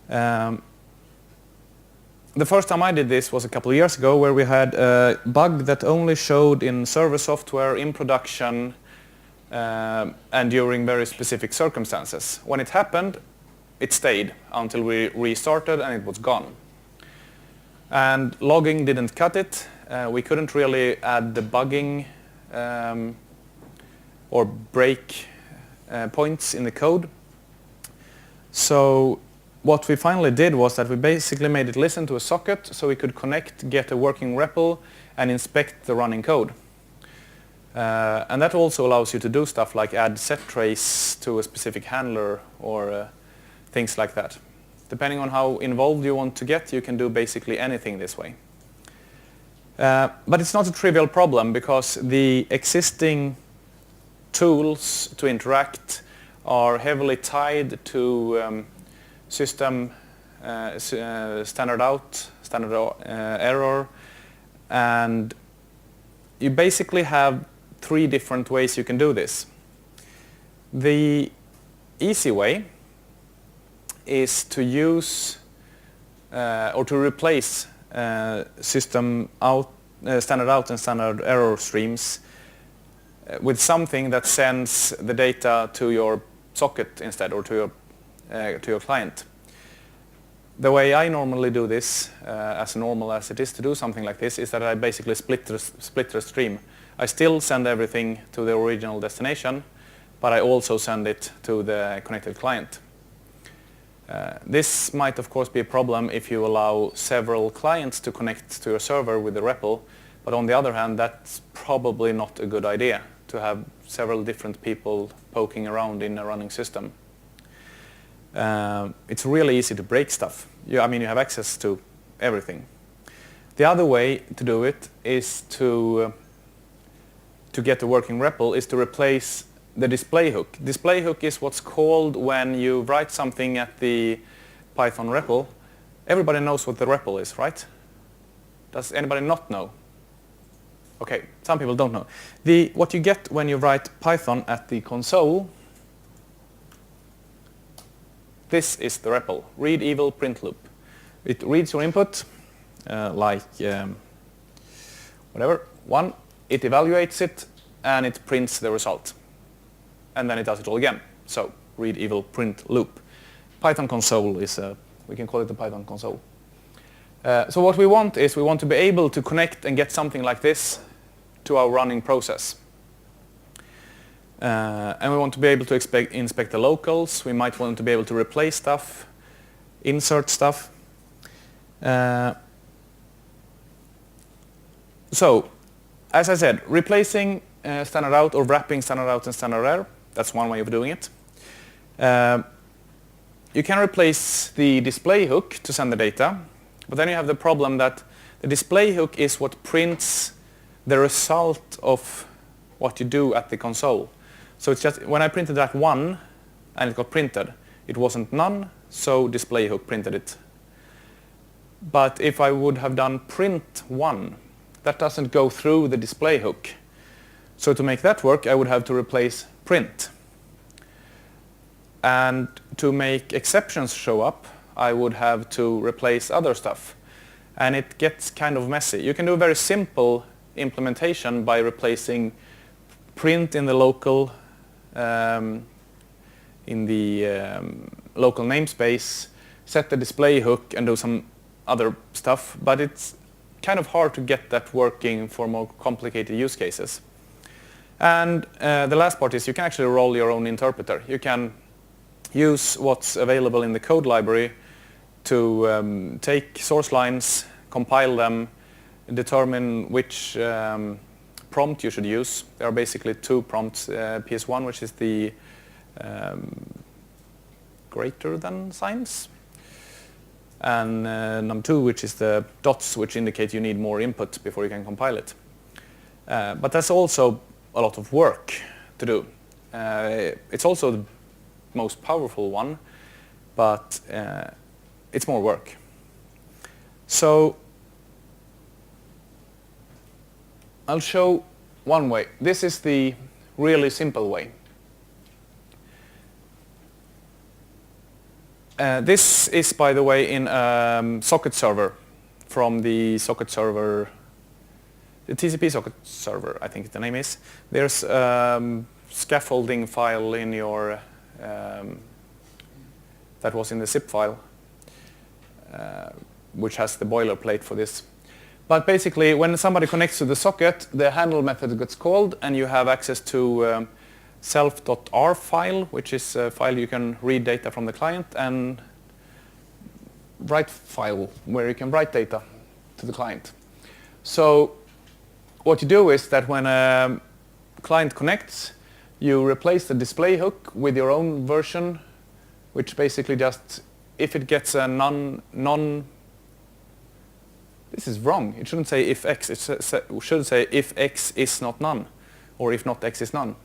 The first time I did this was a couple of years ago, where we had a bug that only showed in server software, in production, and during very specific circumstances. When it happened, it stayed until we restarted and it was gone. And logging didn't cut it. We couldn't really add debugging or break points in the code. So what we finally did was that we basically made it listen to a socket so we could connect, get a working REPL, and inspect the running code. And that also allows you to do stuff like add set trace to a specific handler or things like that. Depending on how involved you want to get, you can do basically anything this way. But it's not a trivial problem because the existing tools to interact are heavily tied to system standard out, standard error, and you basically have 3 different ways you can do this. The easy way is to use or to replace system out, standard out and standard error streams with something that sends the data to your socket instead, or to your client. The way I normally do this, as normal as it is to do something like this, is that I basically split the stream. I still send everything to the original destination, but I also send it to the connected client. This might of course be a problem if you allow several clients to connect to your server with the REPL, but on the other hand, that's probably not a good idea to have several different people poking around in a running system. It's really easy to break stuff. I mean, you have access to everything. The other way to do it is to get a working REPL is to replace the display hook. Display hook is what's called when you write something at the Python REPL. Everybody knows what the REPL is, right? Does anybody not know? Okay, some people don't know. What you get when you write Python at the console, this is the REPL, read eval print loop. It reads your input, whatever, 1, it evaluates it, and it prints the result. And then it does it all again. So, read eval print loop. Python console is, we can call it the Python console. So what we want is we want to be able to connect and get something like this to our running process. And we want to be able to inspect the locals. We might want to be able to replace stuff, insert stuff. So, as I said, replacing standard out or wrapping standard out and standard error, that's one way of doing it. You can replace the display hook to send the data, but then you have the problem that the display hook is what prints the result of what you do at the console. So it's just, when I printed that 1, and it got printed. It wasn't none, so display hook printed it. But if I would have done print 1, that doesn't go through the display hook. So to make that work, I would have to replace print. And to make exceptions show up, I would have to replace other stuff. And it gets kind of messy. You can do a very simple implementation by replacing print in the local local namespace, set the display hook, and do some other stuff. But it's kind of hard to get that working for more complicated use cases. And the last part is you can actually roll your own interpreter. You can use what's available in the code library to take source lines, compile them, determine which prompt you should use. There are basically two prompts, PS1, which is the greater than signs, and number 2, which is the dots, which indicate you need more input before you can compile it. But that's also a lot of work to do. It's also the most powerful one, but it's more work. So I'll show one way. This is the really simple way. This is, by the way, in socket server from the socket server, the TCP socket server, I think the name is. There's scaffolding file in your, that was in the zip file, which has the boilerplate for this. But basically, when somebody connects to the socket, the handle method gets called, and you have access to self.r file, which is a file you can read data from the client, and write file, where you can write data to the client. So what you do is that when a client connects, you replace the display hook with your own version, which basically just, if it gets a non this is wrong. It shouldn't say if x, it should say if x is not none, or if not x is none.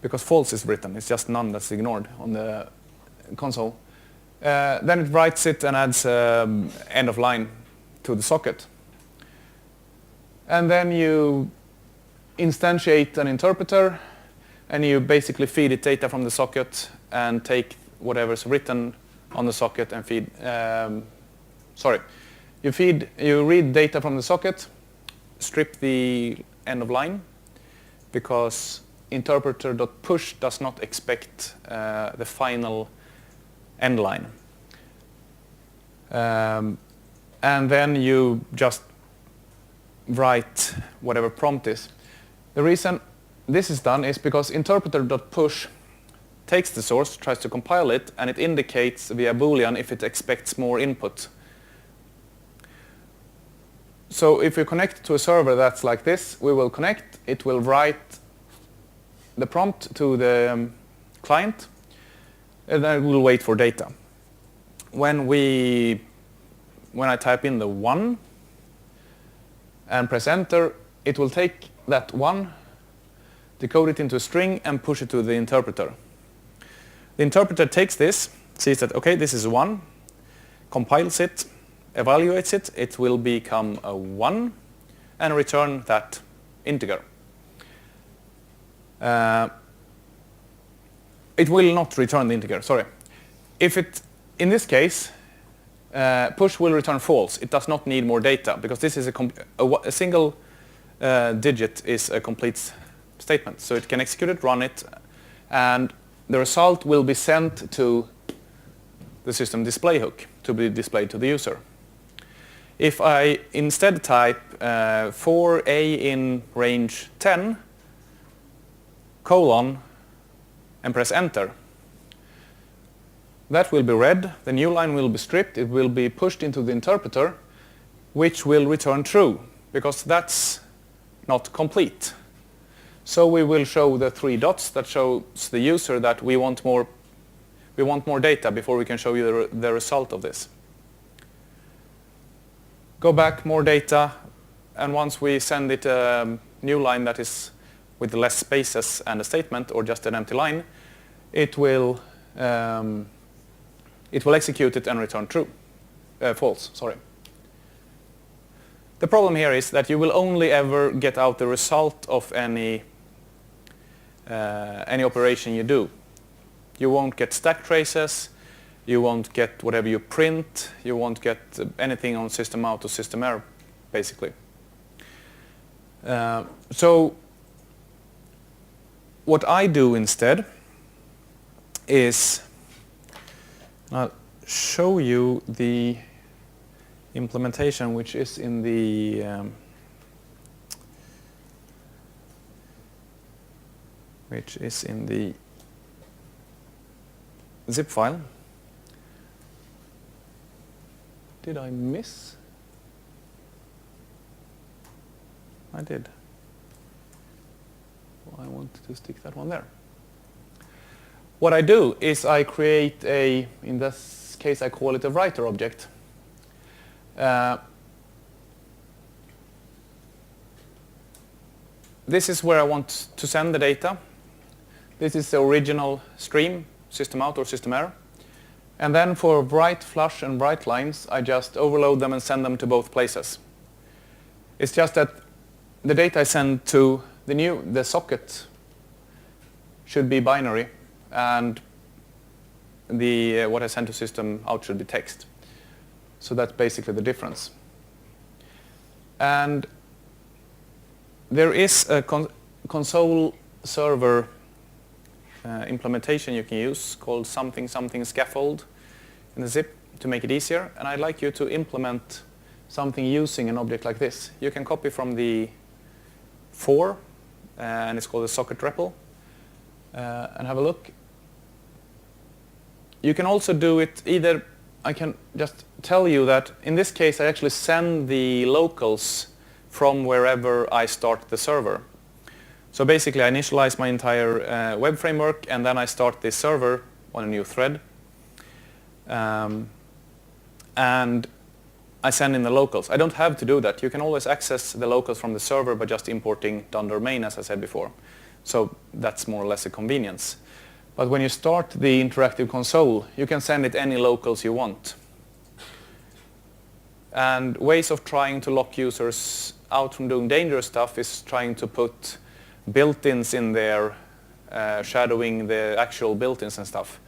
Because false is written, it's just none that's ignored on the console. Then it writes it and adds end of line to the socket. And then you instantiate an interpreter, and you basically feed it data from the socket and take whatever's written on the socket and feed, you read data from the socket, strip the end of line, because interpreter.push does not expect the final end line. And then you just write whatever prompt is. The reason this is done is because interpreter.push takes the source, tries to compile it, and it indicates via Boolean if it expects more input. So if you connect to a server that's like this, we will connect, it will write the prompt to the client, and then we'll wait for data. When I type in the 1 and press enter, it will take that 1, decode it into a string, and push it to the interpreter. The interpreter takes this, sees that, okay, this is 1, compiles it, evaluates it, it will become a 1, and return that integer. It will not return the integer, sorry. If it, in this case, push will return false. It does not need more data, because this is a single digit is a complete statement. So it can execute it, run it, and the result will be sent to the system display hook to be displayed to the user. If I instead type for A in range 10, colon, and press enter, that will be read, the new line will be stripped, it will be pushed into the interpreter, which will return true, because that's not complete. So we will show the 3 dots that shows the user that we want more data before we can show you the result of this. Go back, more data, and once we send it a new line that is with less spaces and a statement, or just an empty line, it will it will execute it and return true, false, sorry. The problem here is that you will only ever get out the result of any operation you do. You won't get stack traces, you won't get whatever you print, you won't get anything on system out or system error, basically. So what I do instead is I'll show you the implementation which is in the zip file. Did I miss? I did. Well, I wanted to stick that one there. What I do is I create in this case I call it a writer object. This is where I want to send the data. This is the original stream, system out or system error. And then for write flush and write lines, I just overload them and send them to both places. It's just that the data I send to the socket should be binary, and what I send to system out should be text. So that's basically the difference. And there is a console server implementation you can use called something scaffold in the zip to make it easier. And I'd like you to implement something using an object like this. You can copy from the for, and it's called a socket REPL, and have a look. You can also do it either, I can just tell you that in this case I actually send the locals from wherever I start the server. So basically I initialize my entire web framework and then I start this server on a new thread. And I send in the locals. I don't have to do that. You can always access the locals from the server by just importing dunder main, as I said before. So that's more or less a convenience. But when you start the interactive console, you can send it any locals you want. And ways of trying to lock users out from doing dangerous stuff is trying to put built-ins in there, shadowing the actual built-ins and stuff.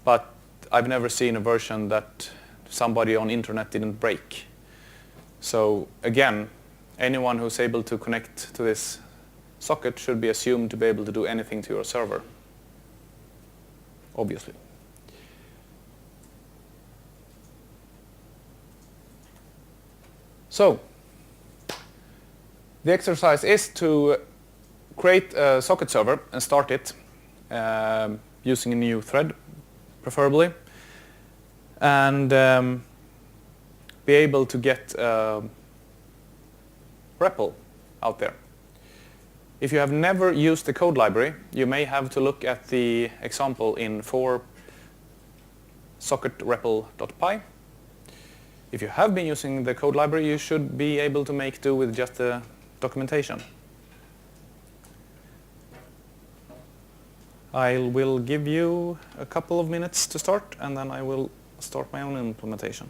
But I've never seen a version that somebody on internet didn't break. So again, anyone who's able to connect to this socket should be assumed to be able to do anything to your server, obviously. So the exercise is to create a socket server and start it using a new thread, preferably, and be able to get a REPL out there. If you have never used the code library, you may have to look at the example in for socket-REPL.py. If you have been using the code library, you should be able to make do with just the documentation. I will give you a couple of minutes to start, and then I will start my own implementation.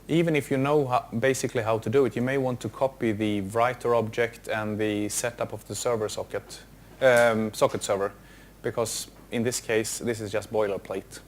Even if you know basically how to do it, you may want to copy the writer object and the setup of the server socket server, because in this case, this is just boilerplate.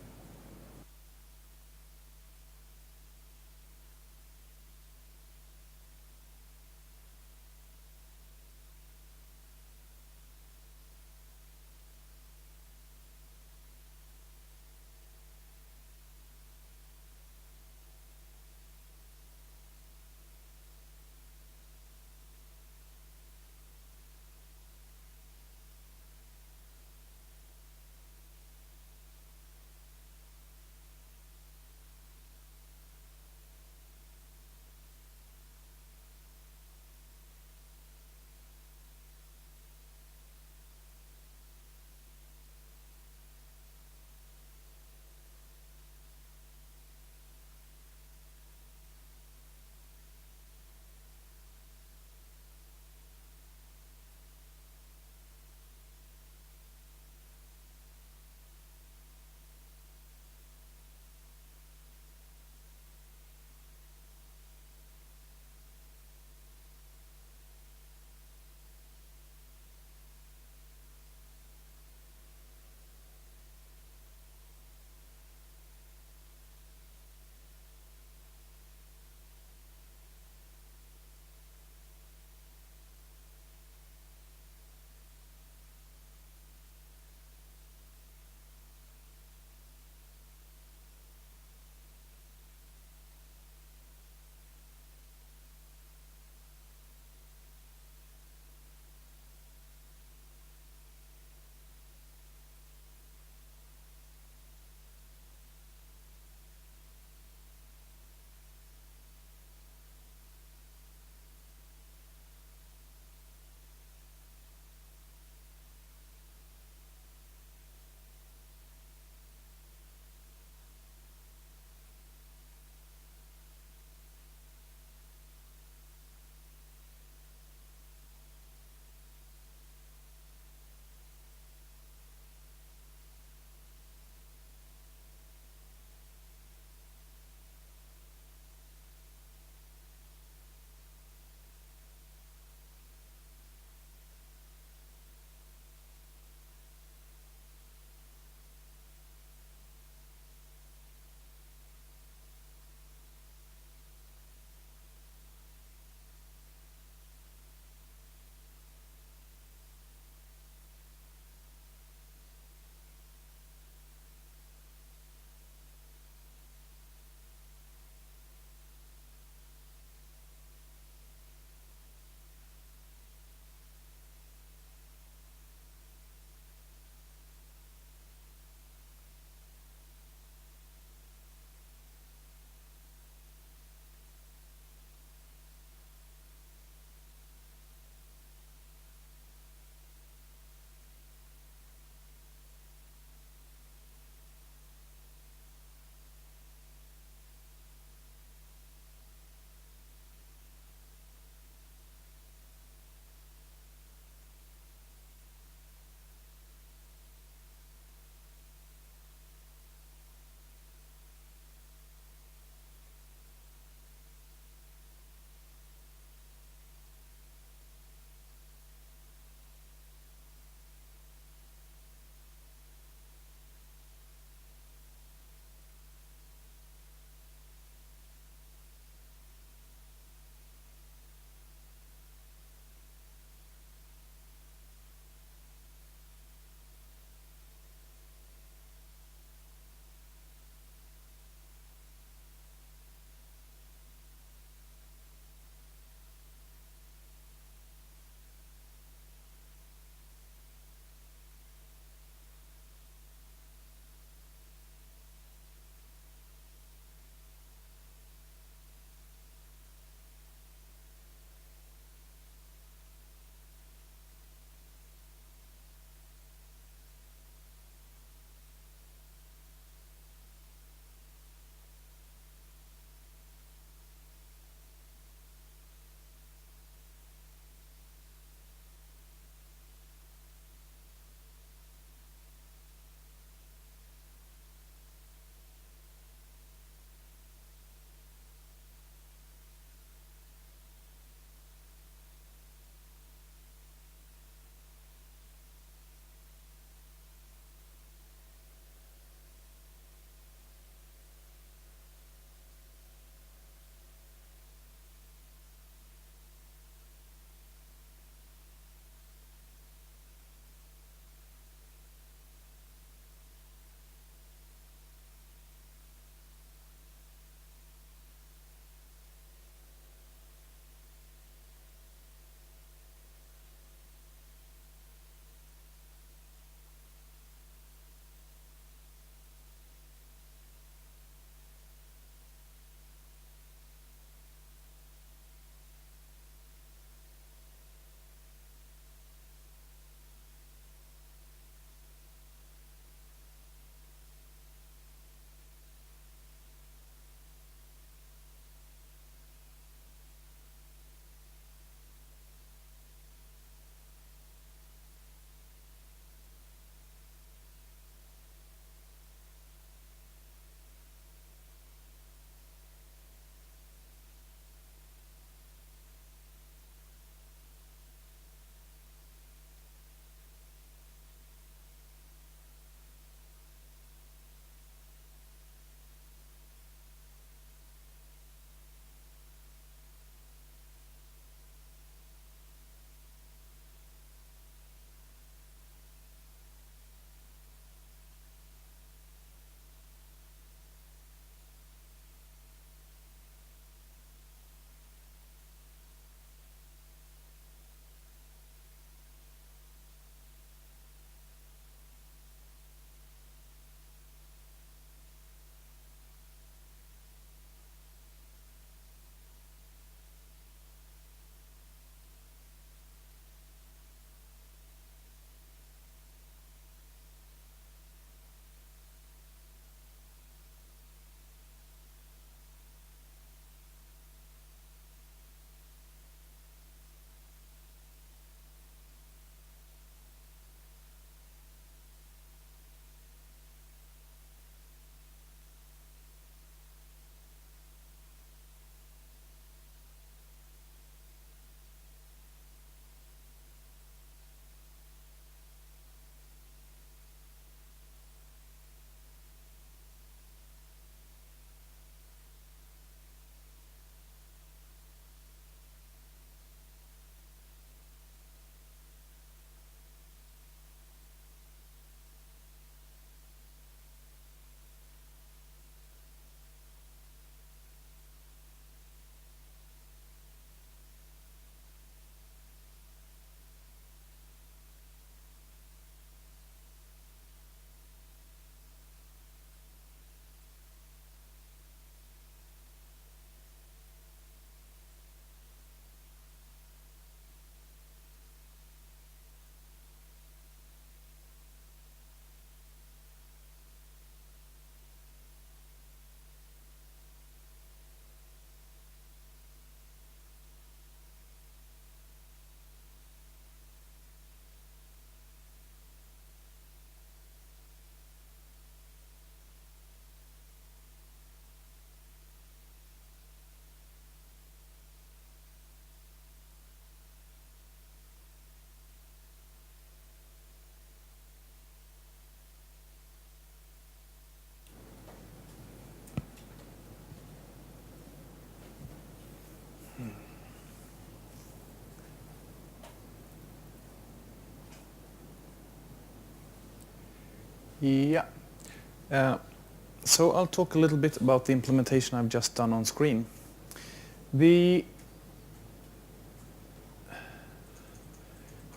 Yeah. So I'll talk a little bit about the implementation I've just done on screen.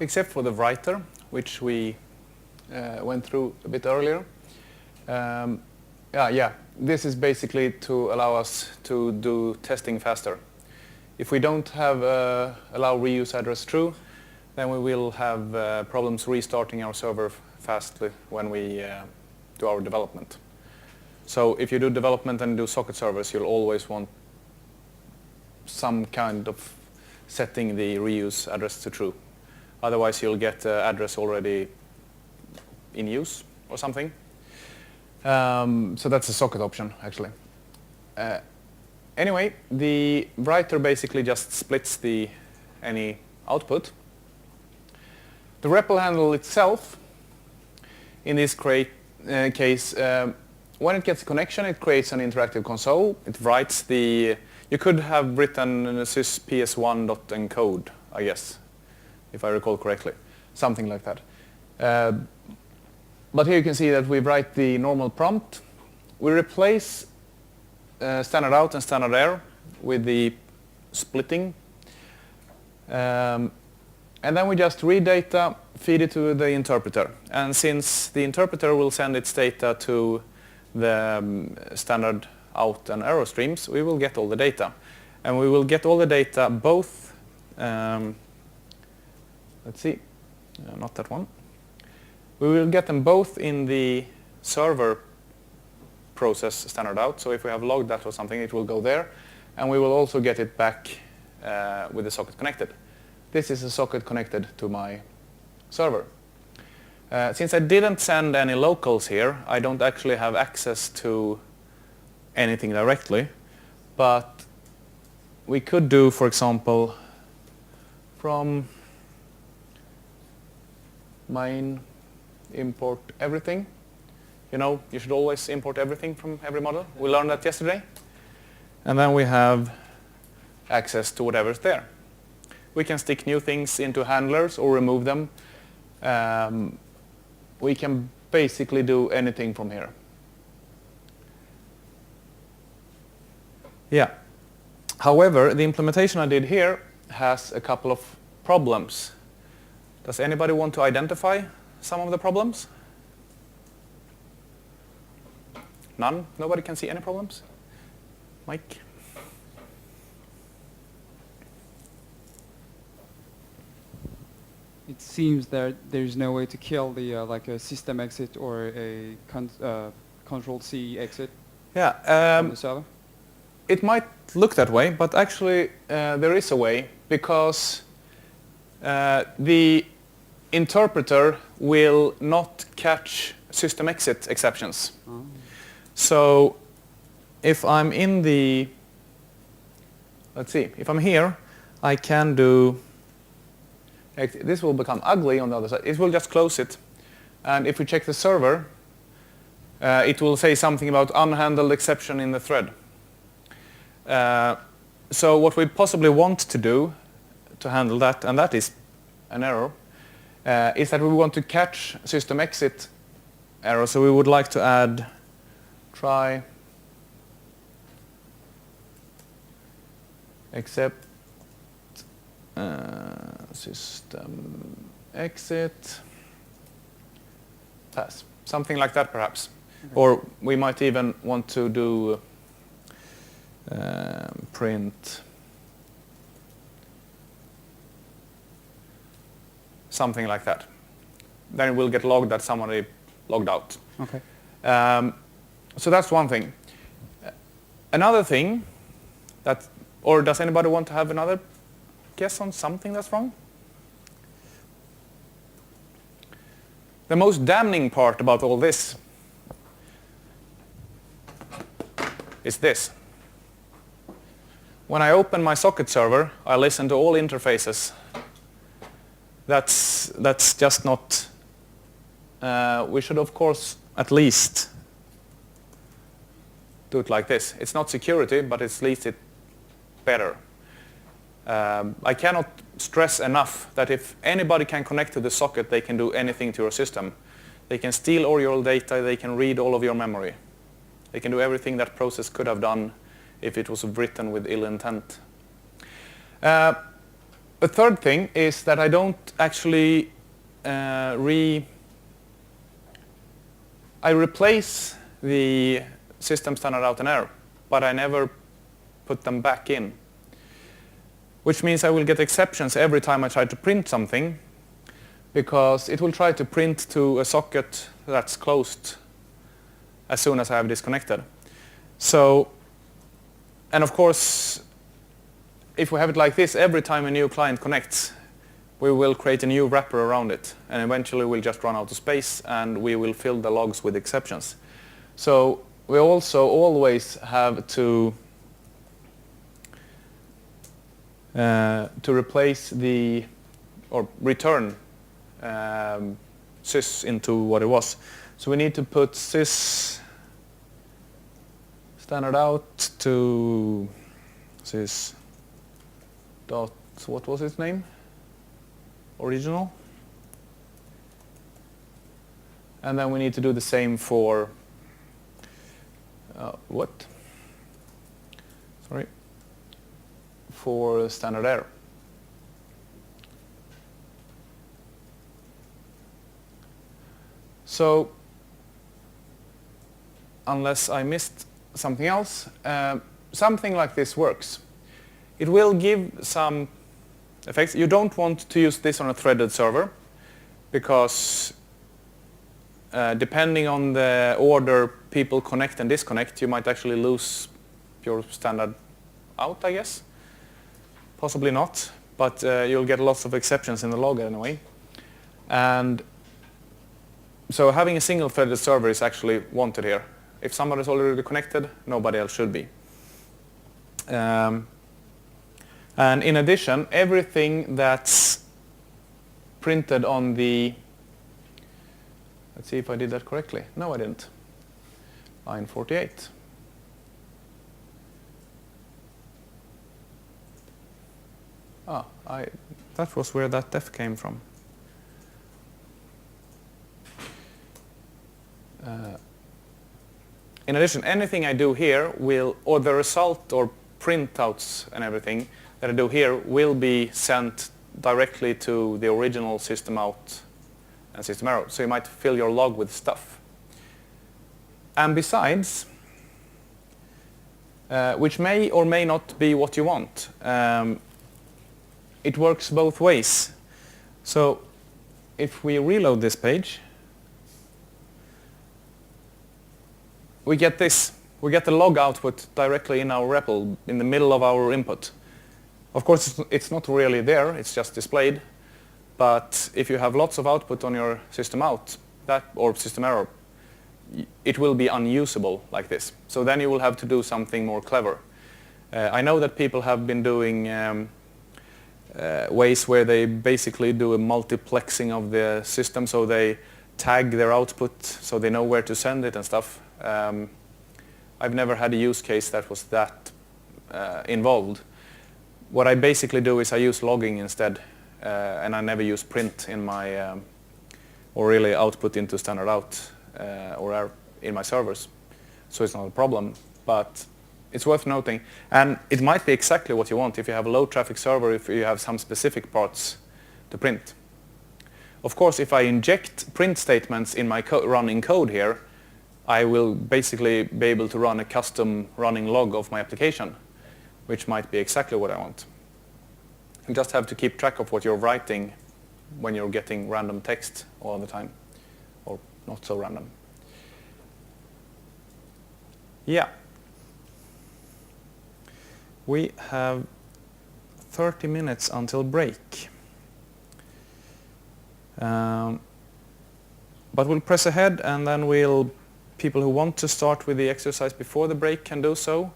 Except for the writer, which we went through a bit earlier. This is basically to allow us to do testing faster. If we don't have allow reuse address true, then we will have problems restarting our server fastly when we do our development. So if you do development and do socket servers, you'll always want some kind of setting the reuse address to true. Otherwise you'll get the address already in use or something. So that's a socket option actually. Anyway, the writer basically just splits any output. The REPL handle itself, in this case, when it gets a connection, it creates an interactive console. It writes you could have written sys ps1.encode, I guess, if I recall correctly, something like that. But here you can see that we write the normal prompt. We replace standard out and standard error with the splitting. And then we just read data, feed it to the interpreter. And since the interpreter will send its data to the standard out and error streams, we will get all the data. And we will get all the data both, let's see, not that one. We will get them both in the server process standard out. So if we have logged that or something, it will go there. And we will also get it back with the socket connected. This is a socket connected to my server. Since I didn't send any locals here, I don't actually have access to anything directly. But we could do, for example, from main import everything. You know, you should always import everything from every model. We learned that yesterday. And then we have access to whatever's there. We can stick new things into handlers or remove them. We can basically do anything from here. Yeah. However, the implementation I did here has a couple of problems. Does anybody want to identify some of the problems? None? Nobody can see any problems? Mike? It seems that there's no way to kill the like a system exit or a control C exit from the server. It might look that way, but actually there is a way, because the interpreter will not catch system exit exceptions. Oh. So if I'm in the, let's see, if I'm here, I can do, this will become ugly on the other side. It will just close it. And if we check the server, it will say something about unhandled exception in the thread. So what we possibly want to do to handle that, and that is an error, is that we want to catch system exit error. So we would like to add try except system exit pass. Something like that perhaps. Okay. Or we might even want to do print something like that. Then it will get logged that somebody logged out. Okay. So that's one thing. Another thing that, or does anybody want to have another guess on something that's wrong? The most damning part about all this is this. When I open my socket server, I listen to all interfaces. That's just not, we should of course at least do it like this. It's not security, but at least it's better. I cannot stress enough that if anybody can connect to the socket, they can do anything to your system. They can steal all your data. They can read all of your memory. They can do everything that process could have done if it was written with ill intent. A third thing is that I don't actually I replace the system standard out and error, but I never put them back in. Which means I will get exceptions every time I try to print something, because it will try to print to a socket that's closed as soon as I have disconnected. So, and of course, if we have it like this, every time a new client connects, we will create a new wrapper around it, and eventually we'll just run out of space and we will fill the logs with exceptions. So we also always have to replace or return sys into what it was. So we need to put sys standard out to sys dot, what was its name? Original. And then we need to do the same for for standard error. So unless I missed something else, something like this works. It will give some effects. You don't want to use this on a threaded server, because depending on the order people connect and disconnect, you might actually lose your standard out, I guess. Possibly not, but you'll get lots of exceptions in the log anyway. And so having a single threaded server is actually wanted here. If somebody's already connected, nobody else should be. And in addition, everything that's printed on the, let's see if I did that correctly. No, I didn't. Line 48. That was where that def came from. In addition, anything I do here will, or the result or printouts and everything that I do here will be sent directly to the original system out and system error. So you might fill your log with stuff. And besides, which may or may not be what you want, it works both ways. So if we reload this page, we get this. We get the log output directly in our REPL in the middle of our input. Of course, it's not really there, it's just displayed. But if you have lots of output on your system out, or system error, it will be unusable like this. So then you will have to do something more clever. I know that people have been doing ways where they basically do a multiplexing of the system, so they tag their output so they know where to send it and stuff. I've never had a use case that was that involved. What I basically do is I use logging instead, and I never use print in my, or really output into standard out, or in my servers. So it's not a problem, but it's worth noting. And it might be exactly what you want if you have a low traffic server, if you have some specific parts to print. Of course, if I inject print statements in my running code here, I will basically be able to run a custom running log of my application, which might be exactly what I want. You just have to keep track of what you're writing when you're getting random text all the time, or not so random. Yeah. We have 30 minutes until break. But we'll press ahead, and then people who want to start with the exercise before the break can do so.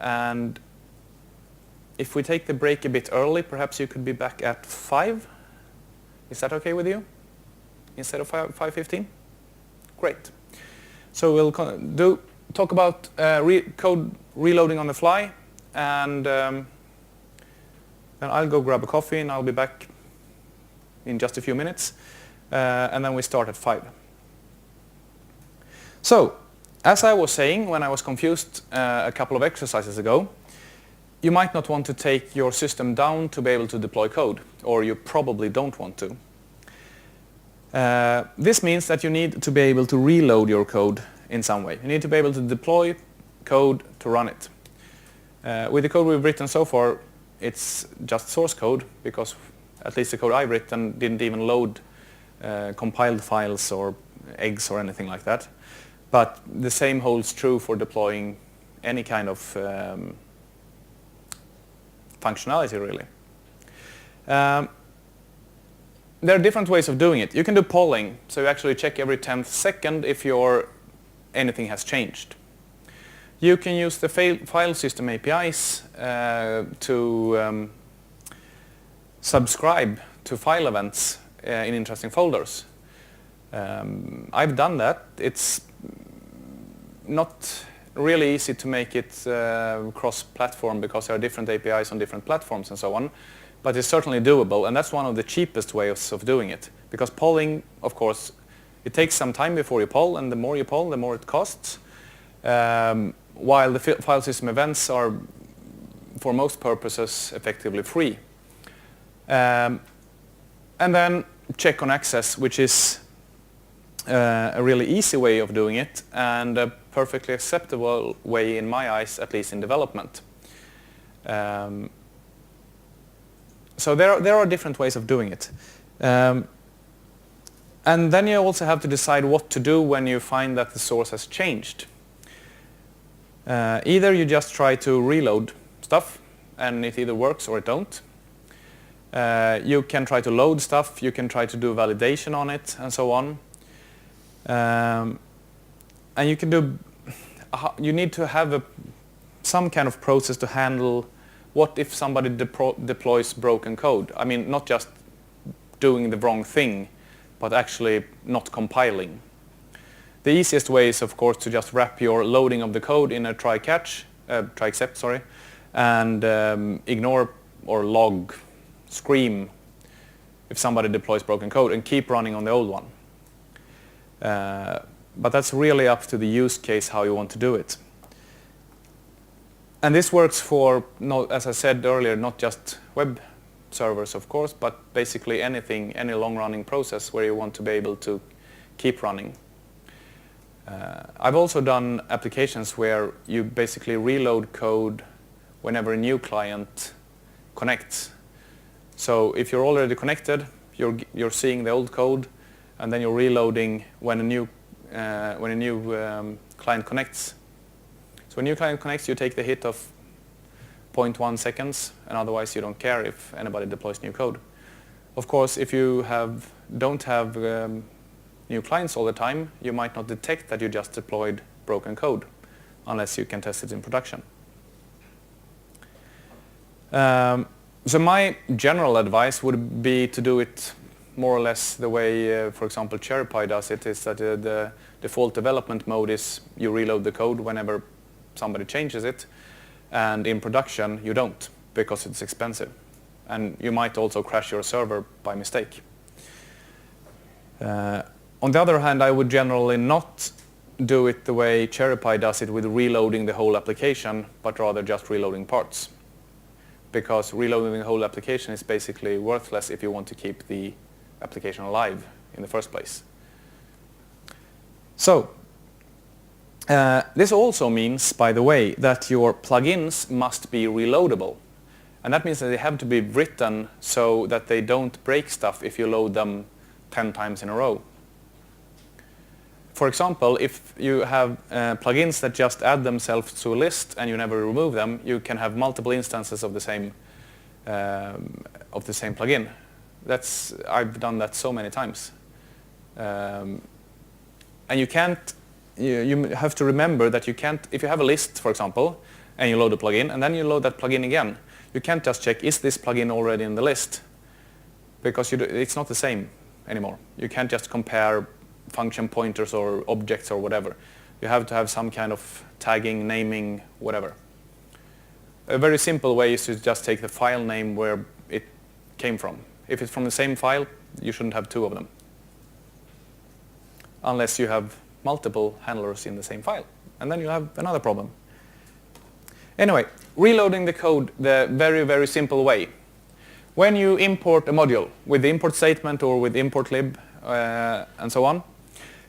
And if we take the break a bit early, perhaps you could be back at 5. Is that okay with you? Instead of 5:15? Great. So we'll talk about code reloading on the fly, and then I'll go grab a coffee, and I'll be back in just a few minutes. And then we start at 5. So, as I was saying when I was confused a couple of exercises ago, you might not want to take your system down to be able to deploy code, or you probably don't want to. This means that you need to be able to reload your code in some way. You need to be able to deploy code to run it. With the code we've written so far, it's just source code, because at least the code I've written didn't even load compiled files or eggs or anything like that. But the same holds true for deploying any kind of functionality, really. There are different ways of doing it. You can do polling, so you actually check every 10th second if anything has changed. You can use the file system APIs to subscribe to file events in interesting folders. I've done that. It's not really easy to make it cross-platform because there are different APIs on different platforms and so on, but it's certainly doable, and that's one of the cheapest ways of doing it. Because polling, of course, it takes some time before you poll, and the more you poll, the more it costs. While the file system events are, for most purposes, effectively free. And then check on access, which is a really easy way of doing it, and a perfectly acceptable way in my eyes, at least in development. So there are different ways of doing it. And then you also have to decide what to do when you find that the source has changed. Either you just try to reload stuff, and it either works or it don't. You can try to load stuff, you can try to do validation on it, and so on. And you need to have some kind of process to handle what if somebody deploys broken code. I mean, not just doing the wrong thing, but actually not compiling. The easiest way is, of course, to just wrap your loading of the code in a try-except, and ignore or log, scream if somebody deploys broken code, and keep running on the old one. But that's really up to the use case how you want to do it. And this works for, as I said earlier, not just web servers, of course, but basically anything, any long-running process where you want to be able to keep running. I've also done applications where you basically reload code whenever a new client connects. So if you're already connected, you're seeing the old code, and then you're reloading when a new client connects. So when a new client connects, you take the hit of 0.1 seconds, and otherwise you don't care if anybody deploys new code. Of course, if you don't have new clients all the time, you might not detect that you just deployed broken code, unless you can test it in production. So my general advice would be to do it more or less the way, for example, CherryPy does it, is that the default development mode is you reload the code whenever somebody changes it, and in production you don't, because it's expensive. And you might also crash your server by mistake. On the other hand, I would generally not do it the way CherryPy does it with reloading the whole application, but rather just reloading parts. Because reloading the whole application is basically worthless if you want to keep the application alive in the first place. So, this also means, by the way, that your plugins must be reloadable. And that means that they have to be written so that they don't break stuff if you load them 10 times in a row. For example, if you have plugins that just add themselves to a list and you never remove them, you can have multiple instances of the same plugin. I've done that so many times. And you have to remember that you can't, if you have a list, for example, and you load a plugin, and then you load that plugin again, you can't just check, is this plugin already in the list? Because it's not the same anymore. You can't just compare function pointers or objects or whatever. You have to have some kind of tagging, naming, whatever. A very simple way is to just take the file name where it came from. If it's from the same file, you shouldn't have two of them. Unless you have multiple handlers in the same file. And then you have another problem. Anyway, reloading the code the very, very simple way. When you import a module with the import statement or with import lib and so on,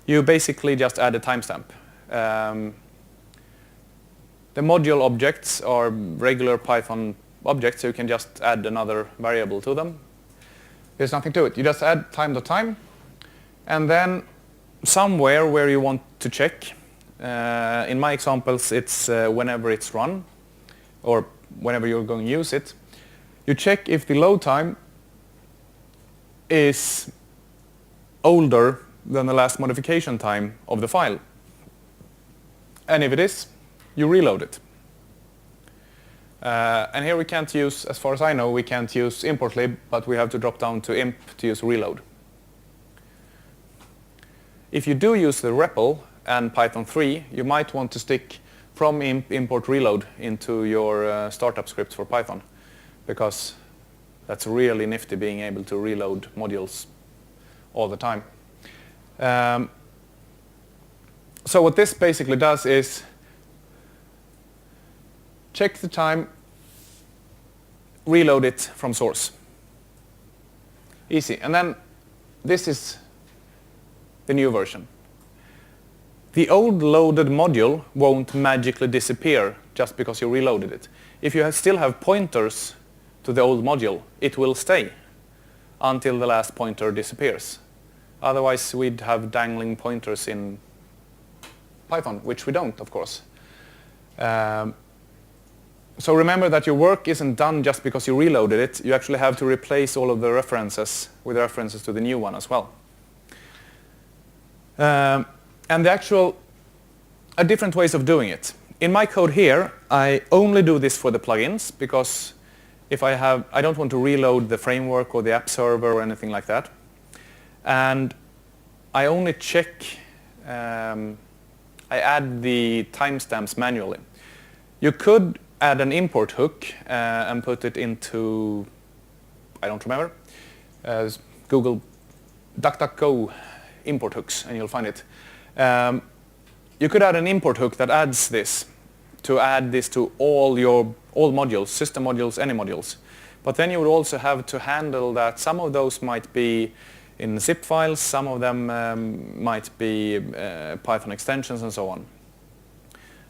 you basically just add a timestamp. The module objects are regular Python objects, so you can just add another variable to them. There's nothing to it. You just add time.time, and then somewhere where you want to check, in my examples it's whenever it's run, or whenever you're going to use it, you check if the load time is older than the last modification time of the file. And if it is, you reload it. And here we can't use, as far as I know, we can't use import lib, but we have to drop down to imp to use reload. If you do use the REPL and Python 3, you might want to stick from imp import reload into your startup scripts for Python, because that's really nifty, being able to reload modules all the time. So what this basically does is check the time, reload it from source. Easy. And then this is the new version. The old loaded module won't magically disappear just because you reloaded it. If you still have pointers to the old module, it will stay until the last pointer disappears. Otherwise, we'd have dangling pointers in Python, which we don't, of course. So remember that your work isn't done just because you reloaded it. You actually have to replace all of the references with references to the new one as well. And different ways of doing it. In my code here, I only do this for the plugins, because if I don't want to reload the framework or the app server or anything like that. And I only check, I add the timestamps manually. You could add an import hook and put it into, I don't remember, Google DuckDuckGo import hooks, and you'll find it. You could add an import hook that adds this, to add this to all modules, system modules, any modules. But then you would also have to handle that some of those might be in zip files, some of them might be Python extensions and so on.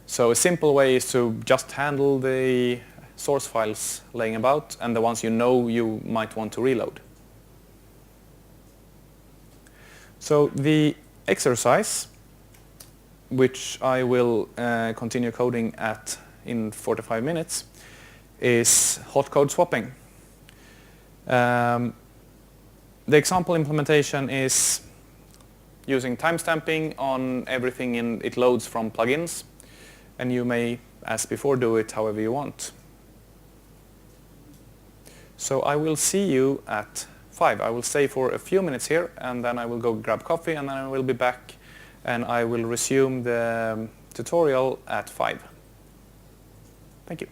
So a simple way is to just handle the source files laying about and the ones you know you might want to reload. So the exercise, which I will continue coding at in 45 minutes, is hot code swapping. The example implementation is using timestamping on everything it loads from plugins, and you may, as before, do it however you want. So I will see you at 5. I will stay for a few minutes here, and then I will go grab coffee, and then I will be back, and I will resume the tutorial at 5. Thank you.